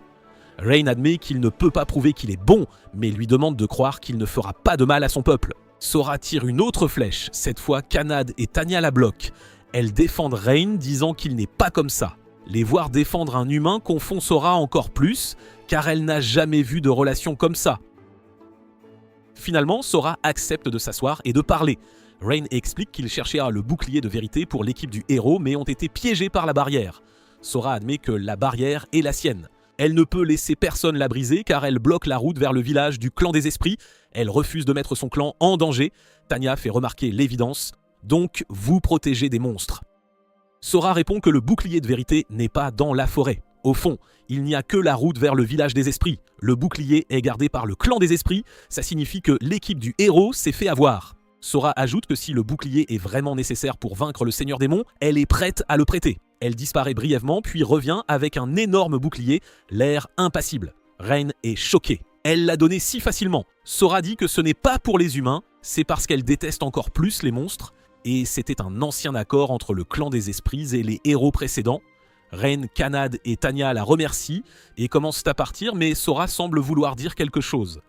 A: Rain admet qu'il ne peut pas prouver qu'il est bon, mais lui demande de croire qu'il ne fera pas de mal à son peuple. Sora tire une autre flèche, cette fois Kanad et Tanya la bloquent. Elles défendent Rain, disant qu'il n'est pas comme ça. Les voir défendre un humain confond Sora encore plus, car elle n'a jamais vu de relation comme ça. Finalement, Sora accepte de s'asseoir et de parler. Rain explique qu'il cherchait le bouclier de vérité pour l'équipe du héros, mais ont été piégés par la barrière. Sora admet que la barrière est la sienne. Elle ne peut laisser personne la briser car elle bloque la route vers le village du clan des esprits. Elle refuse de mettre son clan en danger. Tanya fait remarquer l'évidence. Donc, vous protégez des monstres. Sora répond que le bouclier de vérité n'est pas dans la forêt. Au fond, il n'y a que la route vers le village des esprits. Le bouclier est gardé par le clan des esprits. Ça signifie que l'équipe du héros s'est fait avoir. Sora ajoute que si le bouclier est vraiment nécessaire pour vaincre le Seigneur Démon, elle est prête à le prêter. Elle disparaît brièvement, puis revient avec un énorme bouclier, l'air impassible. Rain est choquée. Elle l'a donné si facilement. Sora dit que ce n'est pas pour les humains, c'est parce qu'elle déteste encore plus les monstres, et c'était un ancien accord entre le clan des esprits et les héros précédents. Rain, Kanad et Tanya la remercient et commencent à partir, mais Sora semble vouloir dire quelque chose.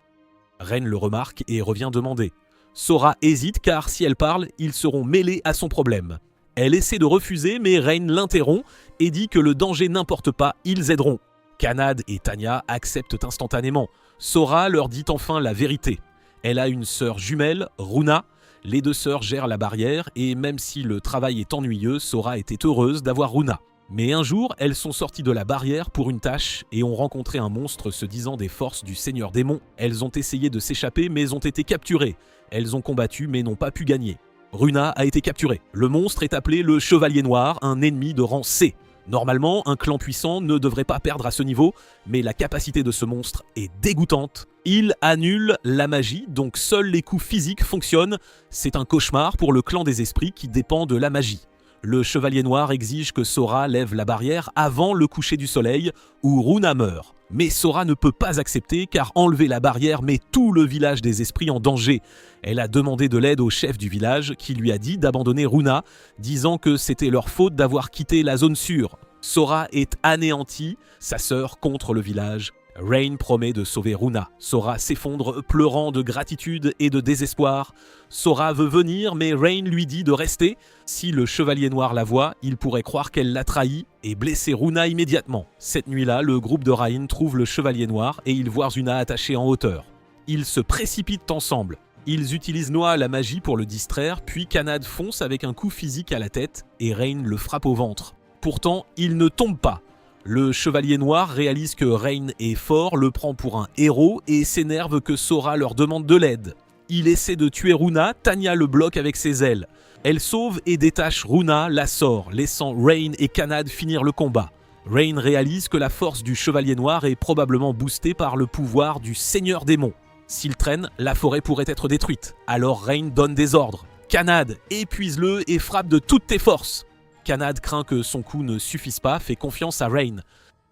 A: Rain le remarque et revient demander. Sora hésite car si elle parle, ils seront mêlés à son problème. Elle essaie de refuser, mais Rain l'interrompt et dit que le danger n'importe pas, ils aideront. Kanad et Tanya acceptent instantanément. Sora leur dit enfin la vérité. Elle a une sœur jumelle, Runa. Les deux sœurs gèrent la barrière et même si le travail est ennuyeux, Sora était heureuse d'avoir Runa. Mais un jour, elles sont sorties de la barrière pour une tâche et ont rencontré un monstre se disant des forces du Seigneur Démon. Elles ont essayé de s'échapper mais ont été capturées. Elles ont combattu mais n'ont pas pu gagner. Runa a été capturée. Le monstre est appelé le Chevalier Noir, un ennemi de rang C. Normalement, un clan puissant ne devrait pas perdre à ce niveau, mais la capacité de ce monstre est dégoûtante. Il annule la magie, donc seuls les coups physiques fonctionnent. C'est un cauchemar pour le clan des esprits qui dépend de la magie. Le Chevalier Noir exige que Sora lève la barrière avant le coucher du soleil, ou Runa meurt. Mais Sora ne peut pas accepter car enlever la barrière met tout le village des esprits en danger. Elle a demandé de l'aide au chef du village qui lui a dit d'abandonner Runa, disant que c'était leur faute d'avoir quitté la zone sûre. Sora est anéantie, sa sœur contre le village. Rain promet de sauver Runa. Sora s'effondre, pleurant de gratitude et de désespoir. Sora veut venir, mais Rain lui dit de rester. Si le Chevalier Noir la voit, il pourrait croire qu'elle l'a trahi et blesser Runa immédiatement. Cette nuit-là, le groupe de Rain trouve le Chevalier Noir et ils voient Runa attachée en hauteur. Ils se précipitent ensemble. Ils utilisent Noah la magie pour le distraire, puis Kanad fonce avec un coup physique à la tête et Rain le frappe au ventre. Pourtant, il ne tombe pas. Le chevalier noir réalise que Rain est fort, le prend pour un héros et s'énerve que Sora leur demande de l'aide. Il essaie de tuer Runa, Tanya le bloque avec ses ailes. Elle sauve et détache Runa, la sort, laissant Rain et Kanad finir le combat. Rain réalise que la force du chevalier noir est probablement boostée par le pouvoir du seigneur démon. S'il traîne, la forêt pourrait être détruite. Alors Rain donne des ordres. Kanad, épuise-le et frappe de toutes tes forces. Kanad craint que son coup ne suffise pas, fait confiance à Rain.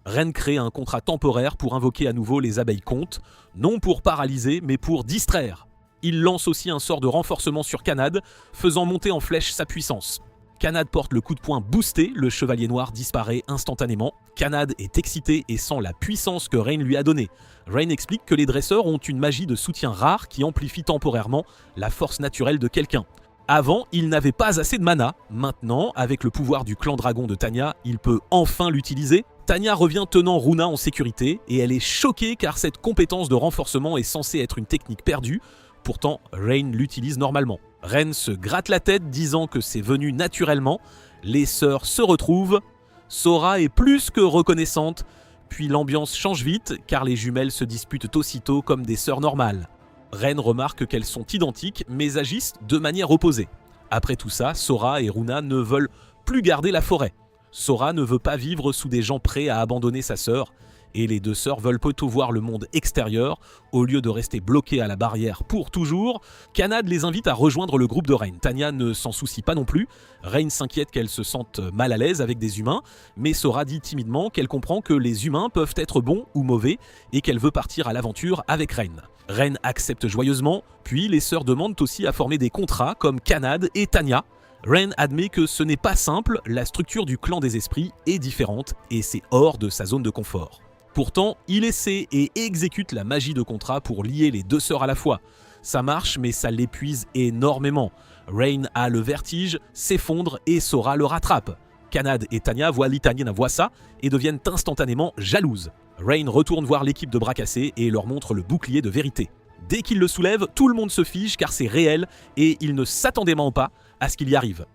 A: Rain crée un contrat temporaire pour invoquer à nouveau les abeilles contes, non pour paralyser, mais pour distraire. Il lance aussi un sort de renforcement sur Kanad, faisant monter en flèche sa puissance. Kanad porte le coup de poing boosté, le chevalier noir disparaît instantanément. Kanad est excité et sent la puissance que Rain lui a donnée. Rain explique que les dresseurs ont une magie de soutien rare qui amplifie temporairement la force naturelle de quelqu'un. Avant, il n'avait pas assez de mana. Maintenant, avec le pouvoir du clan dragon de Tanya, il peut enfin l'utiliser. Tanya revient tenant Runa en sécurité et elle est choquée car cette compétence de renforcement est censée être une technique perdue. Pourtant, Rain l'utilise normalement. Rain se gratte la tête disant que c'est venu naturellement. Les sœurs se retrouvent. Sora est plus que reconnaissante. Puis l'ambiance change vite car les jumelles se disputent aussitôt comme des sœurs normales. Rain remarque qu'elles sont identiques mais agissent de manière opposée. Après tout ça, Sora et Runa ne veulent plus garder la forêt. Sora ne veut pas vivre sous des gens prêts à abandonner sa sœur. Et les deux sœurs veulent plutôt voir le monde extérieur, au lieu de rester bloquées à la barrière pour toujours. Kanad les invite à rejoindre le groupe de Rain. Tanya ne s'en soucie pas non plus. Rain s'inquiète qu'elle se sente mal à l'aise avec des humains, mais Sora dit timidement qu'elle comprend que les humains peuvent être bons ou mauvais et qu'elle veut partir à l'aventure avec Rain. Rain accepte joyeusement, puis les sœurs demandent aussi à former des contrats comme Kanad et Tanya. Rain admet que ce n'est pas simple, la structure du clan des esprits est différente et c'est hors de sa zone de confort. Pourtant, il essaie et exécute la magie de contrat pour lier les deux sœurs à la fois. Ça marche, mais ça l'épuise énormément. Rain a le vertige, s'effondre et Sora le rattrape. Kanad et Tanya voient l'Italienne voit ça et deviennent instantanément jalouses. Rain retourne voir l'équipe de bras cassés et leur montre le bouclier de vérité. Dès qu'il le soulève, tout le monde se fige car c'est réel et il ne s'attendait pas à ce qu'il y arrive.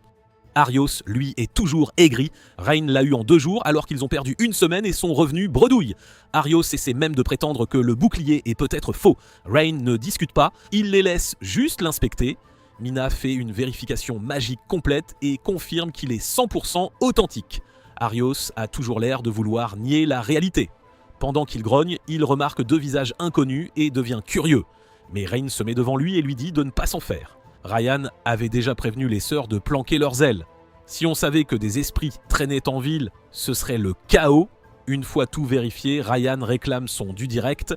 A: Arios, lui, est toujours aigri. Rain l'a eu en 2 jours alors qu'ils ont perdu 1 semaine et sont revenus bredouille. Arios essaie même de prétendre que le bouclier est peut-être faux. Rain ne discute pas, il les laisse juste l'inspecter. Mina fait une vérification magique complète et confirme qu'il est 100% authentique. Arios a toujours l'air de vouloir nier la réalité. Pendant qu'il grogne, il remarque 2 visages inconnus et devient curieux. Mais Rain se met devant lui et lui dit de ne pas s'en faire. Ryan avait déjà prévenu les sœurs de planquer leurs ailes. Si on savait que des esprits traînaient en ville, ce serait le chaos. Une fois tout vérifié, Ryan réclame son dû direct.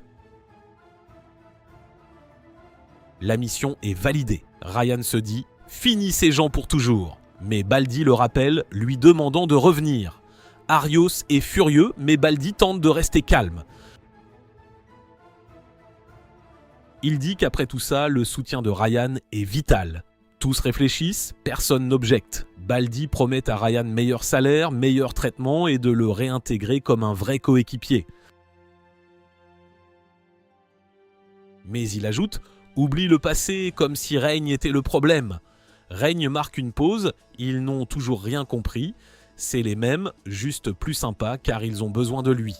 A: La mission est validée. Ryan se dit « Finis ces gens pour toujours ». Mais Baldi le rappelle, lui demandant de revenir. Arios est furieux, mais Baldi tente de rester calme. Il dit qu'après tout ça, le soutien de Ryan est vital. Tous réfléchissent, personne n'objecte. Baldi promet à Ryan meilleur salaire, meilleur traitement et de le réintégrer comme un vrai coéquipier. Mais il ajoute « Oublie le passé comme si Règne était le problème ». Règne marque une pause, ils n'ont toujours rien compris. C'est les mêmes, juste plus sympas car ils ont besoin de lui.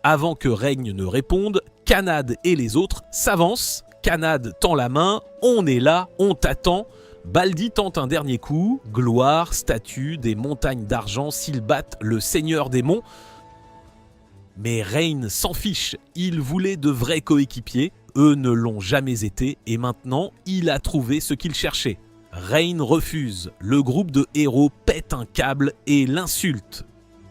A: Avant que Règne ne réponde, Kanad et les autres s'avancent. Kanad tend la main, on est là, on t'attend. Baldi tente un dernier coup, gloire, statue, des montagnes d'argent s'ils battent le seigneur démon. Mais Rain s'en fiche, il voulait de vrais coéquipiers, eux ne l'ont jamais été et maintenant il a trouvé ce qu'il cherchait. Rain refuse, le groupe de héros pète un câble et l'insulte.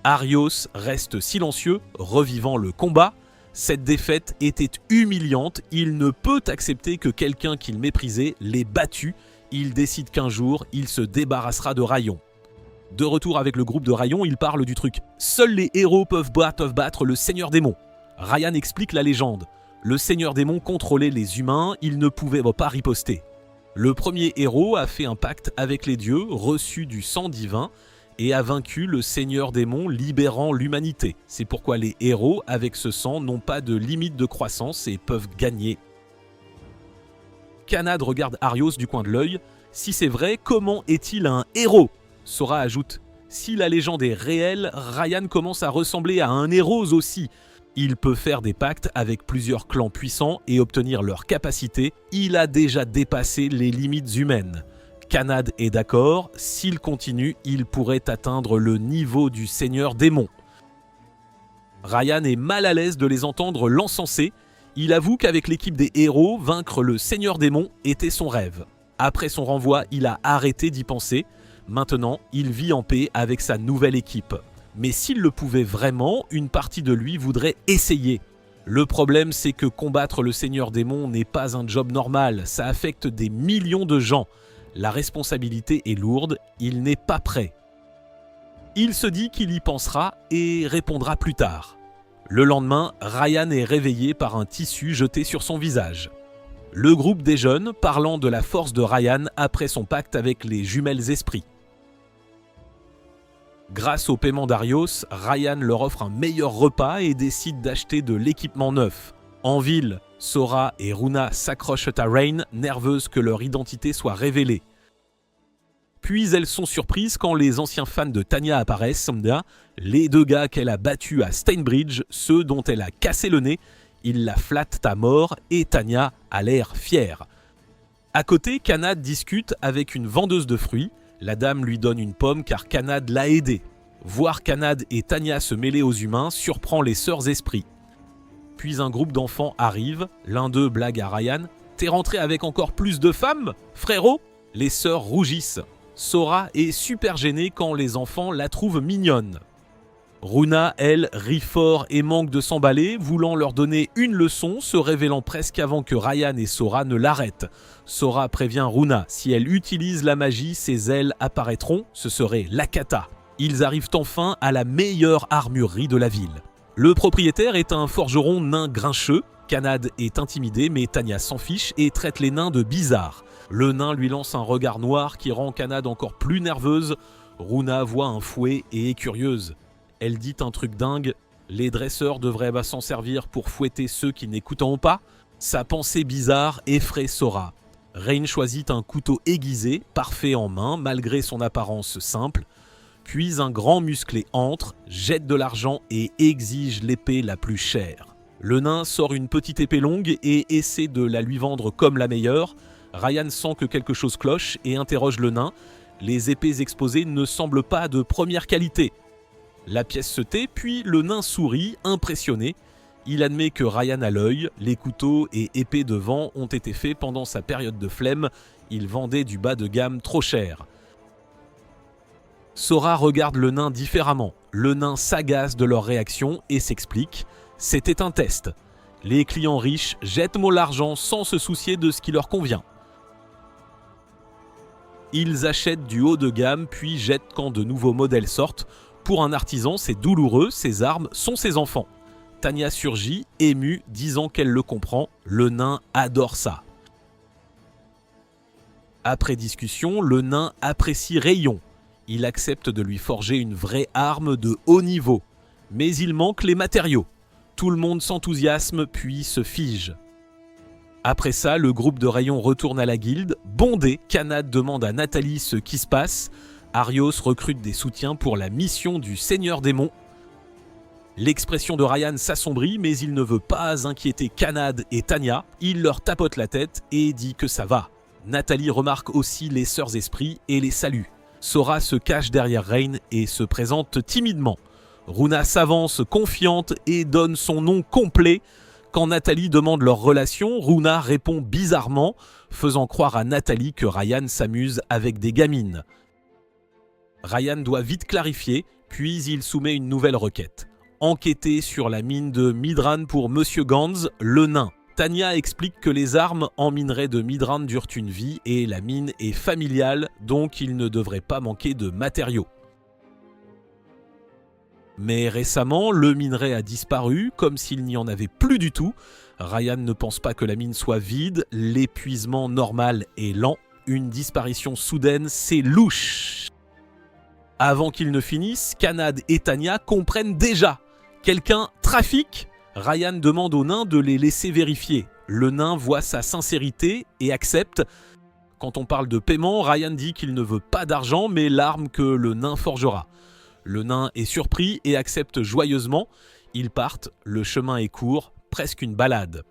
A: Arios reste silencieux, revivant le combat. Cette défaite était humiliante, il ne peut accepter que quelqu'un qu'il méprisait l'ait battu. Il décide qu'un jour, il se débarrassera de Rayon. De retour avec le groupe de Rayon, il parle du truc. Seuls les héros peuvent battre le Seigneur Démon. Ryan explique la légende. Le Seigneur Démon contrôlait les humains, il ne pouvait pas riposter. Le premier héros a fait un pacte avec les dieux, reçu du sang divin, et a vaincu le Seigneur Démon, libérant l'humanité. C'est pourquoi les héros, avec ce sang, n'ont pas de limite de croissance et peuvent gagner. Kanad regarde Arios du coin de l'œil. Si c'est vrai, comment est-il un héros ? Sora ajoute Si la légende est réelle, Ryan commence à ressembler à un héros aussi. Il peut faire des pactes avec plusieurs clans puissants et obtenir leurs capacités. Il a déjà dépassé les limites humaines. Kanad est d'accord, s'il continue, il pourrait atteindre le niveau du Seigneur Démon. Ryan est mal à l'aise de les entendre l'encenser. Il avoue qu'avec l'équipe des héros, vaincre le Seigneur Démon était son rêve. Après son renvoi, il a arrêté d'y penser. Maintenant, il vit en paix avec sa nouvelle équipe. Mais s'il le pouvait vraiment, une partie de lui voudrait essayer. Le problème, c'est que combattre le Seigneur Démon n'est pas un job normal. Ça affecte des millions de gens. La responsabilité est lourde, il n'est pas prêt. Il se dit qu'il y pensera et répondra plus tard. Le lendemain, Ryan est réveillé par un tissu jeté sur son visage. Le groupe déjeune, parlant de la force de Ryan après son pacte avec les jumelles esprits. Grâce au paiement d'Arios, Ryan leur offre un meilleur repas et décide d'acheter de l'équipement neuf. En ville, Sora et Runa s'accrochent à Rain, nerveuses que leur identité soit révélée. Puis elles sont surprises quand les anciens fans de Tanya apparaissent, les deux gars qu'elle a battus à Steinbridge, ceux dont elle a cassé le nez. Ils la flattent à mort et Tanya a l'air fière. À côté, Kanad discute avec une vendeuse de fruits. La dame lui donne une pomme car Kanad l'a aidé. Voir Kanad et Tanya se mêler aux humains surprend les sœurs esprits. Puis un groupe d'enfants arrive, l'un d'eux blague à Ryan « T'es rentré avec encore plus de femmes, frérot ?» Les sœurs rougissent. Sora est super gênée quand les enfants la trouvent mignonne. Runa, elle, rit fort et manque de s'emballer, voulant leur donner une leçon, se révélant presque avant que Ryan et Sora ne l'arrêtent. Sora prévient Runa, si elle utilise la magie, ses ailes apparaîtront, ce serait l'Akata. Ils arrivent enfin à la meilleure armurerie de la ville. Le propriétaire est un forgeron nain grincheux. Kanad est intimidé, mais Tanya s'en fiche et traite les nains de bizarres. Le nain lui lance un regard noir qui rend Kanad encore plus nerveuse. Runa voit un fouet et est curieuse. Elle dit un truc dingue, les dresseurs devraient s'en servir pour fouetter ceux qui n'écouteront pas. Sa pensée bizarre effraie Sora. Rain choisit un couteau aiguisé, parfait en main, malgré son apparence simple. Puis un grand musclé entre, jette de l'argent et exige l'épée la plus chère. Le nain sort une petite épée longue et essaie de la lui vendre comme la meilleure. Ryan sent que quelque chose cloche et interroge le nain. Les épées exposées ne semblent pas de première qualité. La pièce se tait, puis le nain sourit, impressionné. Il admet que Ryan a l'œil, les couteaux et épées de vent ont été faits pendant sa période de flemme, il vendait du bas de gamme trop cher. Sora regarde le nain différemment. Le nain s'agace de leur réaction et s'explique. C'était un test. Les clients riches jettent l'argent sans se soucier de ce qui leur convient. Ils achètent du haut de gamme puis jettent quand de nouveaux modèles sortent. Pour un artisan, c'est douloureux, ses armes sont ses enfants. Tanya surgit, émue, disant qu'elle le comprend. Le nain adore ça. Après discussion, le nain apprécie Rayon. Il accepte de lui forger une vraie arme de haut niveau. Mais il manque les matériaux. Tout le monde s'enthousiasme puis se fige. Après ça, le groupe de Rayon retourne à la guilde. Bondé, Kanad demande à Nathalie ce qui se passe. Arios recrute des soutiens pour la mission du Seigneur Démon. L'expression de Ryan s'assombrit, mais il ne veut pas inquiéter Kanad et Tanya. Il leur tapote la tête et dit que ça va. Nathalie remarque aussi les sœurs esprits et les salue. Sora se cache derrière Rain et se présente timidement. Runa s'avance confiante et donne son nom complet. Quand Nathalie demande leur relation, Runa répond bizarrement, faisant croire à Nathalie que Ryan s'amuse avec des gamines. Ryan doit vite clarifier, puis il soumet une nouvelle requête. Enquêter sur la mine de Midran pour Monsieur Gans, le nain. Tanya explique que les armes en minerai de Midran durent une vie et la mine est familiale, donc il ne devrait pas manquer de matériaux. Mais récemment, le minerai a disparu, comme s'il n'y en avait plus du tout. Ryan ne pense pas que la mine soit vide, l'épuisement normal est lent. Une disparition soudaine, c'est louche. Avant qu'il ne finisse, Kanad et Tanya comprennent déjà. Quelqu'un trafique ? Ryan demande au nain de les laisser vérifier. Le nain voit sa sincérité et accepte. Quand on parle de paiement, Ryan dit qu'il ne veut pas d'argent, mais l'arme que le nain forgera. Le nain est surpris et accepte joyeusement. Ils partent, le chemin est court, presque une balade.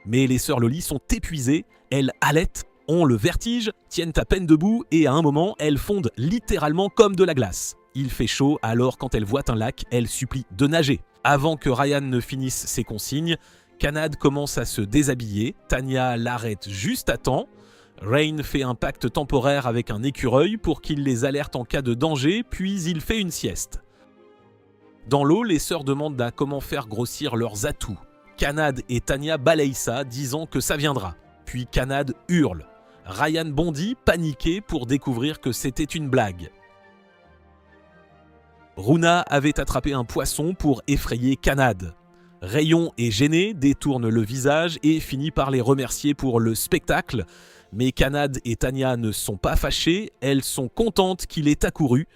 A: Mais les sœurs Loli sont épuisées, elles halètent, ont le vertige, tiennent à peine debout et à un moment, elles fondent littéralement comme de la glace. Il fait chaud, alors quand elles voient un lac, elles supplient de nager. Avant que Ryan ne finisse ses consignes, Kanad commence à se déshabiller, Tanya l'arrête juste à temps. Rain fait un pacte temporaire avec un écureuil pour qu'il les alerte en cas de danger, puis il fait une sieste. Dans l'eau, les sœurs demandent à comment faire grossir leurs atouts. Kanad et Tanya balayent ça, disant que ça viendra. Puis Kanad hurle. Ryan bondit, paniqué, pour découvrir que c'était une blague. Runa avait attrapé un poisson pour effrayer Kanad. Rayon est gêné, détourne le visage et finit par les remercier pour le spectacle. Mais Kanad et Tanya ne sont pas fâchées, elles sont contentes qu'il ait accouru.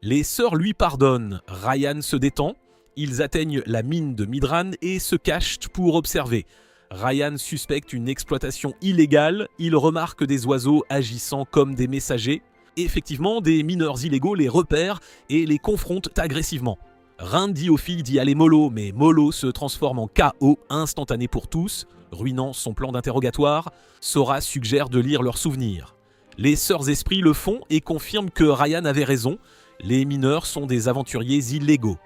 A: Les sœurs lui pardonnent, Ryan se détend. Ils atteignent la mine de Midran et se cachent pour observer. Ryan suspecte une exploitation illégale, il remarque des oiseaux agissant comme des messagers. Effectivement, des mineurs illégaux les repèrent et les confrontent agressivement. Rind dit aux filles d'y aller mollo, mais Mollo se transforme en chaos instantané pour tous, ruinant son plan d'interrogatoire. Sora suggère de lire leurs souvenirs. Les sœurs esprits le font et confirment que Ryan avait raison, les mineurs sont des aventuriers illégaux.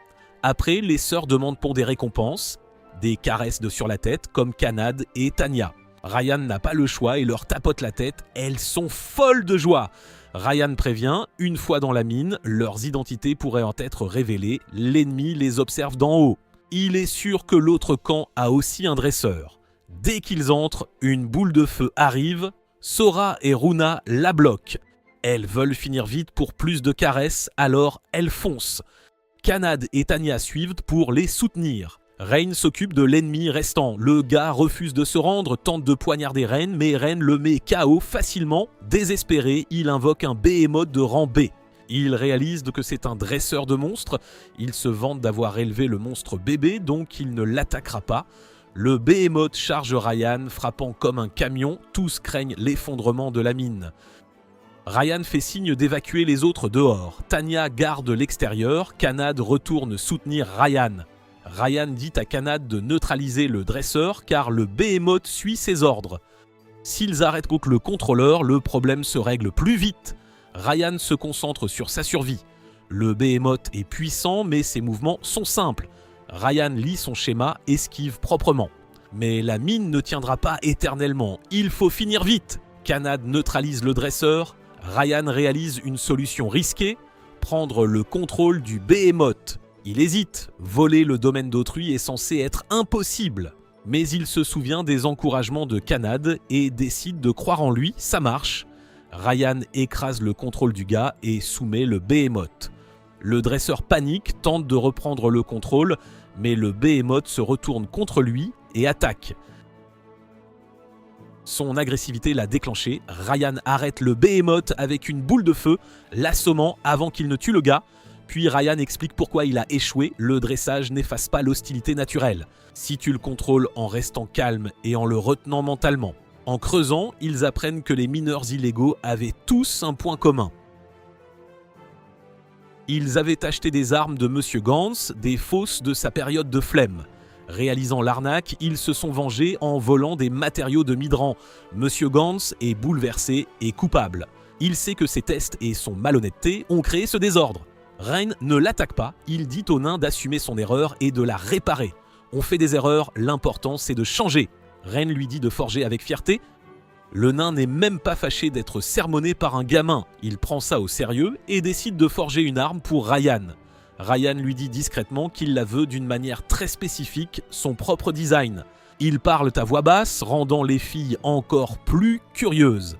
A: Après, les sœurs demandent pour des récompenses, des caresses sur la tête comme Kanad et Tanya. Ryan n'a pas le choix et leur tapote la tête, elles sont folles de joie. Ryan prévient, une fois dans la mine, leurs identités pourraient en être révélées, l'ennemi les observe d'en haut. Il est sûr que l'autre camp a aussi un dresseur. Dès qu'ils entrent, une boule de feu arrive, Sora et Runa la bloquent. Elles veulent finir vite pour plus de caresses, alors elles foncent. Kanad et Tanya suivent pour les soutenir. Rain s'occupe de l'ennemi restant. Le gars refuse de se rendre, tente de poignarder Rain, mais Rain le met KO facilement. Désespéré, il invoque un Behemoth de rang B. Il réalise que c'est un dresseur de monstres. Il se vante d'avoir élevé le monstre bébé, donc il ne l'attaquera pas. Le Behemoth charge Ryan, frappant comme un camion. Tous craignent l'effondrement de la mine. Ryan fait signe d'évacuer les autres dehors. Tanya garde l'extérieur. Kanad retourne soutenir Ryan. Ryan dit à Kanad de neutraliser le dresseur car le Behemoth suit ses ordres. S'ils arrêtent contre le contrôleur, le problème se règle plus vite. Ryan se concentre sur sa survie. Le Behemoth est puissant mais ses mouvements sont simples. Ryan lit son schéma, esquive proprement. Mais la mine ne tiendra pas éternellement, il faut finir vite. Kanad neutralise le dresseur. Ryan réalise une solution risquée, prendre le contrôle du Behemoth. Il hésite, voler le domaine d'autrui est censé être impossible. Mais il se souvient des encouragements de Kanad et décide de croire en lui, ça marche. Ryan écrase le contrôle du gars et soumet le Behemoth. Le dresseur panique, tente de reprendre le contrôle, mais le Behemoth se retourne contre lui et attaque. Son agressivité l'a déclenché, Ryan arrête le Behemoth avec une boule de feu, l'assommant avant qu'il ne tue le gars. Puis Ryan explique pourquoi il a échoué, le dressage n'efface pas l'hostilité naturelle. Si tu le contrôles en restant calme et en le retenant mentalement. En creusant, ils apprennent que les mineurs illégaux avaient tous un point commun. Ils avaient acheté des armes de Monsieur Gans, des fausses de sa période de flemme. Réalisant l'arnaque, ils se sont vengés en volant des matériaux de Midran. Monsieur Gans est bouleversé et coupable. Il sait que ses tests et son malhonnêteté ont créé ce désordre. Rain ne l'attaque pas, il dit au nain d'assumer son erreur et de la réparer. On fait des erreurs, l'important c'est de changer. Rain lui dit de forger avec fierté. Le nain n'est même pas fâché d'être sermonné par un gamin. Il prend ça au sérieux et décide de forger une arme pour Ryan. Ryan lui dit discrètement qu'il la veut d'une manière très spécifique, son propre design. Ils parlent à voix basse, rendant les filles encore plus curieuses.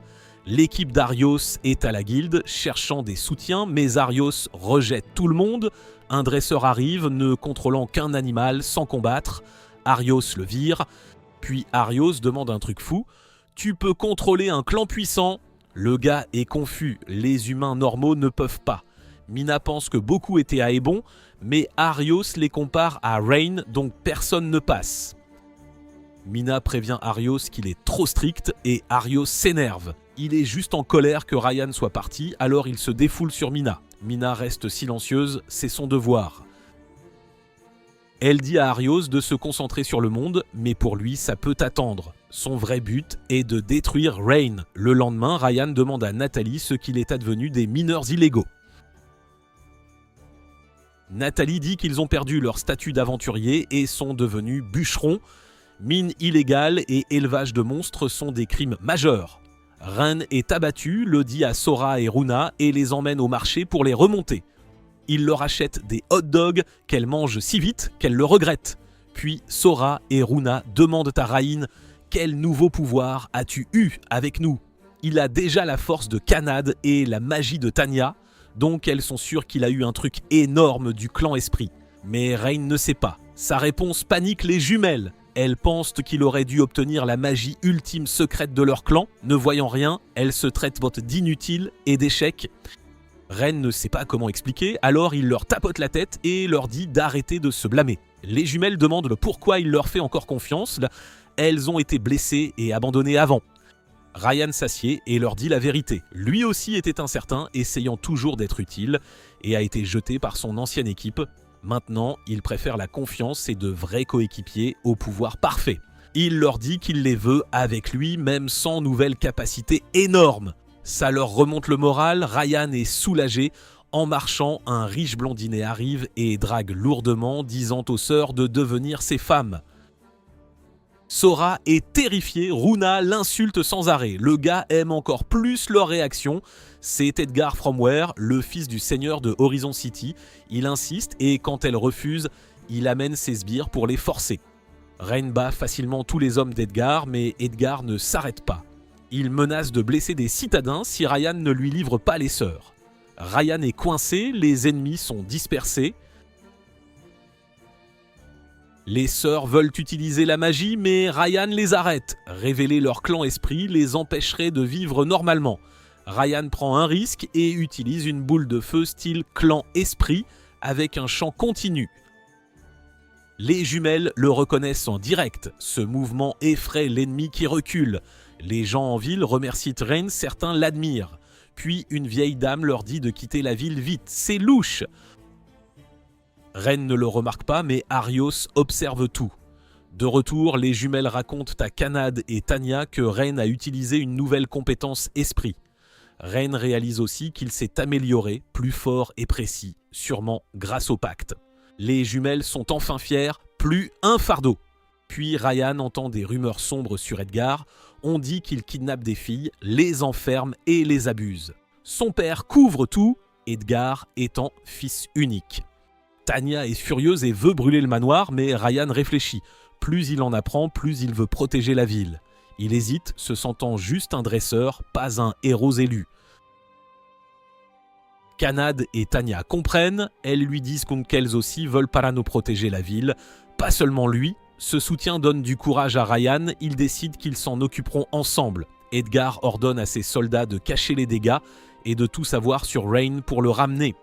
A: L'équipe d'Arios est à la guilde, cherchant des soutiens, mais Arios rejette tout le monde. Un dresseur arrive, ne contrôlant qu'un animal, sans combattre. Arios le vire. Puis Arios demande un truc fou. « Tu peux contrôler un clan puissant ?» Le gars est confus, les humains normaux ne peuvent pas. Mina pense que beaucoup étaient à Ebon, mais Arios les compare à Rain, donc personne ne passe. Mina prévient Arios qu'il est trop strict et Arios s'énerve. Il est juste en colère que Ryan soit parti, alors il se défoule sur Mina. Mina reste silencieuse, c'est son devoir. Elle dit à Arios de se concentrer sur le monde, mais pour lui, ça peut attendre. Son vrai but est de détruire Rain. Le lendemain, Ryan demande à Nathalie ce qu'il est advenu des mineurs illégaux. Nathalie dit qu'ils ont perdu leur statut d'aventurier et sont devenus bûcherons. Mine illégale et élevage de monstres sont des crimes majeurs. Ren est abattu, le dit à Sora et Runa et les emmène au marché pour les remonter. Il leur achète des hot dogs qu'elle mange si vite qu'elle le regrette. Puis Sora et Runa demandent à Rain « Quel nouveau pouvoir as-tu eu avec nous ?» Il a déjà la force de Kanad et la magie de Tanya, donc elles sont sûres qu'il a eu un truc énorme du clan Esprit. Mais Rain ne sait pas. Sa réponse panique les jumelles. Elles pensent qu'il aurait dû obtenir la magie ultime secrète de leur clan. Ne voyant rien, elles se traitent d'inutiles et d'échecs. Ren ne sait pas comment expliquer, alors il leur tapote la tête et leur dit d'arrêter de se blâmer. Les jumelles demandent le pourquoi il leur fait encore confiance. Elles ont été blessées et abandonnées avant. Ryan s'assied et leur dit la vérité. Lui aussi était incertain, essayant toujours d'être utile, et a été jeté par son ancienne équipe. Maintenant, il préfère la confiance et de vrais coéquipiers au pouvoir parfait. Il leur dit qu'il les veut avec lui, même sans nouvelles capacités énormes. Ça leur remonte le moral, Ryan est soulagé. En marchant, un riche blondinet arrive et drague lourdement, disant aux sœurs de devenir ses femmes. Sora est terrifié, Runa l'insulte sans arrêt. Le gars aime encore plus leur réaction. C'est Edgar Fromware, le fils du seigneur de Horizon City. Il insiste et quand elle refuse, il amène ses sbires pour les forcer. Rain bat facilement tous les hommes d'Edgar, mais Edgar ne s'arrête pas. Il menace de blesser des citadins si Ryan ne lui livre pas les sœurs. Ryan est coincé, les ennemis sont dispersés. Les sœurs veulent utiliser la magie, mais Ryan les arrête. Révéler leur clan esprit les empêcherait de vivre normalement. Ryan prend un risque et utilise une boule de feu style clan esprit avec un chant continu. Les jumelles le reconnaissent en direct. Ce mouvement effraie l'ennemi qui recule. Les gens en ville remercient Rain, certains l'admirent. Puis une vieille dame leur dit de quitter la ville vite. C'est louche. Rain ne le remarque pas, mais Arios observe tout. De retour, les jumelles racontent à Kanad et Tanya que Rain a utilisé une nouvelle compétence esprit. Rain réalise aussi qu'il s'est amélioré, plus fort et précis, sûrement grâce au pacte. Les jumelles sont enfin fières, plus un fardeau. Puis Ryan entend des rumeurs sombres sur Edgar. On dit qu'il kidnappe des filles, les enferme et les abuse. Son père couvre tout, Edgar étant fils unique. Tanya est furieuse et veut brûler le manoir, mais Ryan réfléchit. Plus il en apprend, plus il veut protéger la ville. Il hésite, se sentant juste un dresseur, pas un héros élu. Kanad et Tanya comprennent, elles lui disent qu'elles aussi veulent Parano protéger la ville, pas seulement lui. Ce soutien donne du courage à Ryan, ils décident qu'ils s'en occuperont ensemble. Edgar ordonne à ses soldats de cacher les dégâts et de tout savoir sur Rain pour le ramener.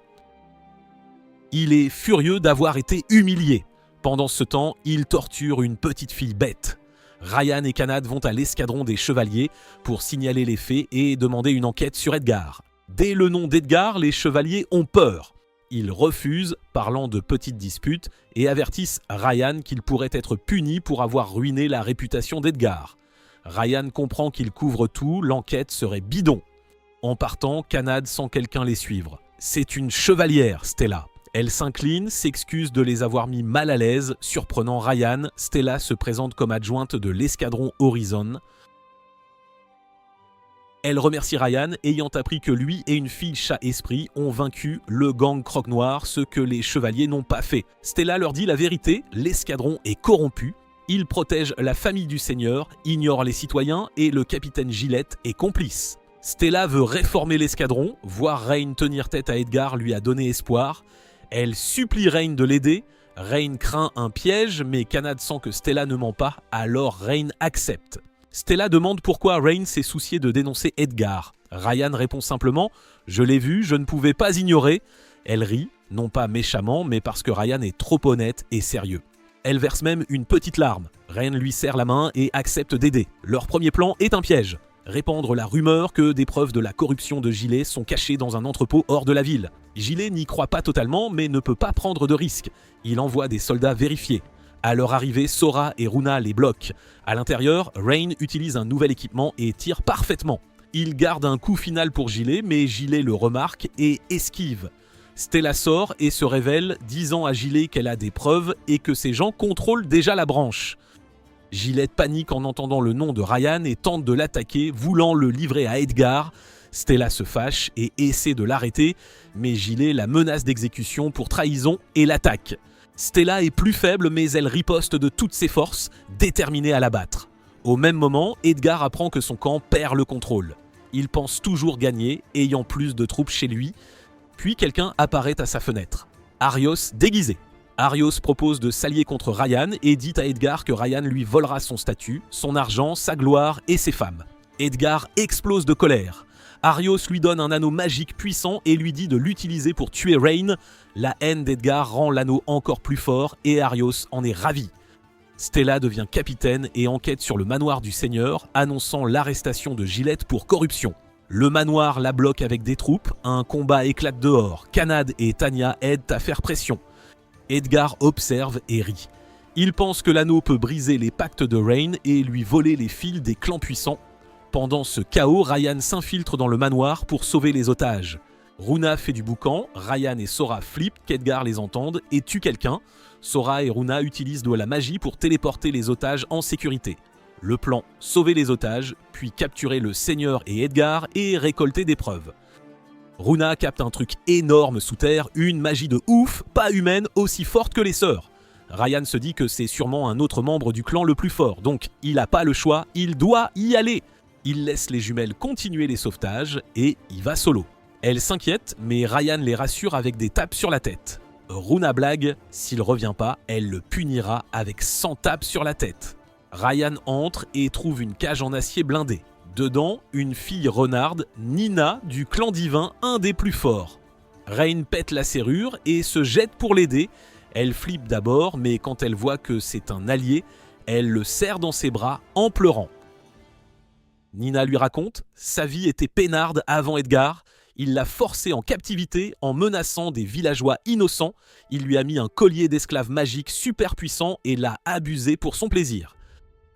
A: Il est furieux d'avoir été humilié. Pendant ce temps, il torture une petite fille bête. Ryan et Kanad vont à l'escadron des chevaliers pour signaler les faits et demander une enquête sur Edgar. Dès le nom d'Edgar, les chevaliers ont peur. Ils refusent, parlant de petites disputes, et avertissent Ryan qu'il pourrait être puni pour avoir ruiné la réputation d'Edgar. Ryan comprend qu'il couvre tout, l'enquête serait bidon. En partant, Kanad sent quelqu'un les suivre. C'est une chevalière, Stella. Elle s'incline, s'excuse de les avoir mis mal à l'aise, surprenant Ryan. Stella se présente comme adjointe de l'escadron Horizon. Elle remercie Ryan, ayant appris que lui et une fille chat-esprit ont vaincu le gang Croque-Noir, ce que les chevaliers n'ont pas fait. Stella leur dit la vérité, l'escadron est corrompu. Il protège la famille du seigneur, ignore les citoyens et le capitaine Gillette est complice. Stella veut réformer l'escadron, voir Rain tenir tête à Edgar lui a donné espoir. Elle supplie Rain de l'aider. Rain craint un piège, mais Kanad sent que Stella ne ment pas, alors Rain accepte. Stella demande pourquoi Rain s'est soucié de dénoncer Edgar. Ryan répond simplement « Je l'ai vu, je ne pouvais pas ignorer ». Elle rit, non pas méchamment, mais parce que Ryan est trop honnête et sérieux. Elle verse même une petite larme. Rain lui serre la main et accepte d'aider. Leur premier plan est un piège. répandre la rumeur que des preuves de la corruption de Gilet sont cachées dans un entrepôt hors de la ville. Gilet n'y croit pas totalement mais ne peut pas prendre de risques. Il envoie des soldats vérifier. À leur arrivée, Sora et Runa les bloquent. À l'intérieur, Rain utilise un nouvel équipement et tire parfaitement. Il garde un coup final pour Gilet, mais Gilet le remarque et esquive. Stella sort et se révèle, disant à Gilet qu'elle a des preuves et que ces gens contrôlent déjà la branche. Gilet panique en entendant le nom de Ryan et tente de l'attaquer, voulant le livrer à Edgar. Stella se fâche et essaie de l'arrêter, mais Gilet la menace d'exécution pour trahison et l'attaque. Stella est plus faible, mais elle riposte de toutes ses forces, déterminée à la battre. Au même moment, Edgar apprend que son camp perd le contrôle. Il pense toujours gagner, ayant plus de troupes chez lui. Puis quelqu'un apparaît à sa fenêtre. Arios déguisé. Arios propose de s'allier contre Ryan et dit à Edgar que Ryan lui volera son statut, son argent, sa gloire et ses femmes. Edgar explose de colère. Arios lui donne un anneau magique puissant et lui dit de l'utiliser pour tuer Rain. La haine d'Edgar rend l'anneau encore plus fort et Arios en est ravi. Stella devient capitaine et enquête sur le manoir du Seigneur, annonçant l'arrestation de Gillette pour corruption. Le manoir la bloque avec des troupes, un combat éclate dehors. Kanad et Tanya aident à faire pression. Edgar observe et rit. Il pense que l'anneau peut briser les pactes de Rain et lui voler les fils des clans puissants. Pendant ce chaos, Ryan s'infiltre dans le manoir pour sauver les otages. Runa fait du boucan, Ryan et Sora flippent qu'Edgar les entende et tue quelqu'un. Sora et Runa utilisent de la magie pour téléporter les otages en sécurité. Le plan, sauver les otages, puis capturer le Seigneur et Edgar et récolter des preuves. Runa capte un truc énorme sous terre, une magie de ouf, pas humaine, aussi forte que les sœurs. Ryan se dit que c'est sûrement un autre membre du clan le plus fort, donc il n'a pas le choix, il doit y aller. Il laisse les jumelles continuer les sauvetages et y va solo. Elle s'inquiète, mais Ryan les rassure avec des tapes sur la tête. Runa blague, s'il revient pas, elle le punira avec 100 tapes sur la tête. Ryan entre et trouve une cage en acier blindée. Dedans, une fille renarde, Nina, du clan divin, un des plus forts. Rain pète la serrure et se jette pour l'aider. Elle flippe d'abord, mais quand elle voit que c'est un allié, elle le serre dans ses bras en pleurant. Nina lui raconte, sa vie était peinarde avant Edgar. Il l'a forcé en captivité en menaçant des villageois innocents. Il lui a mis un collier d'esclave magique super puissant et l'a abusé pour son plaisir.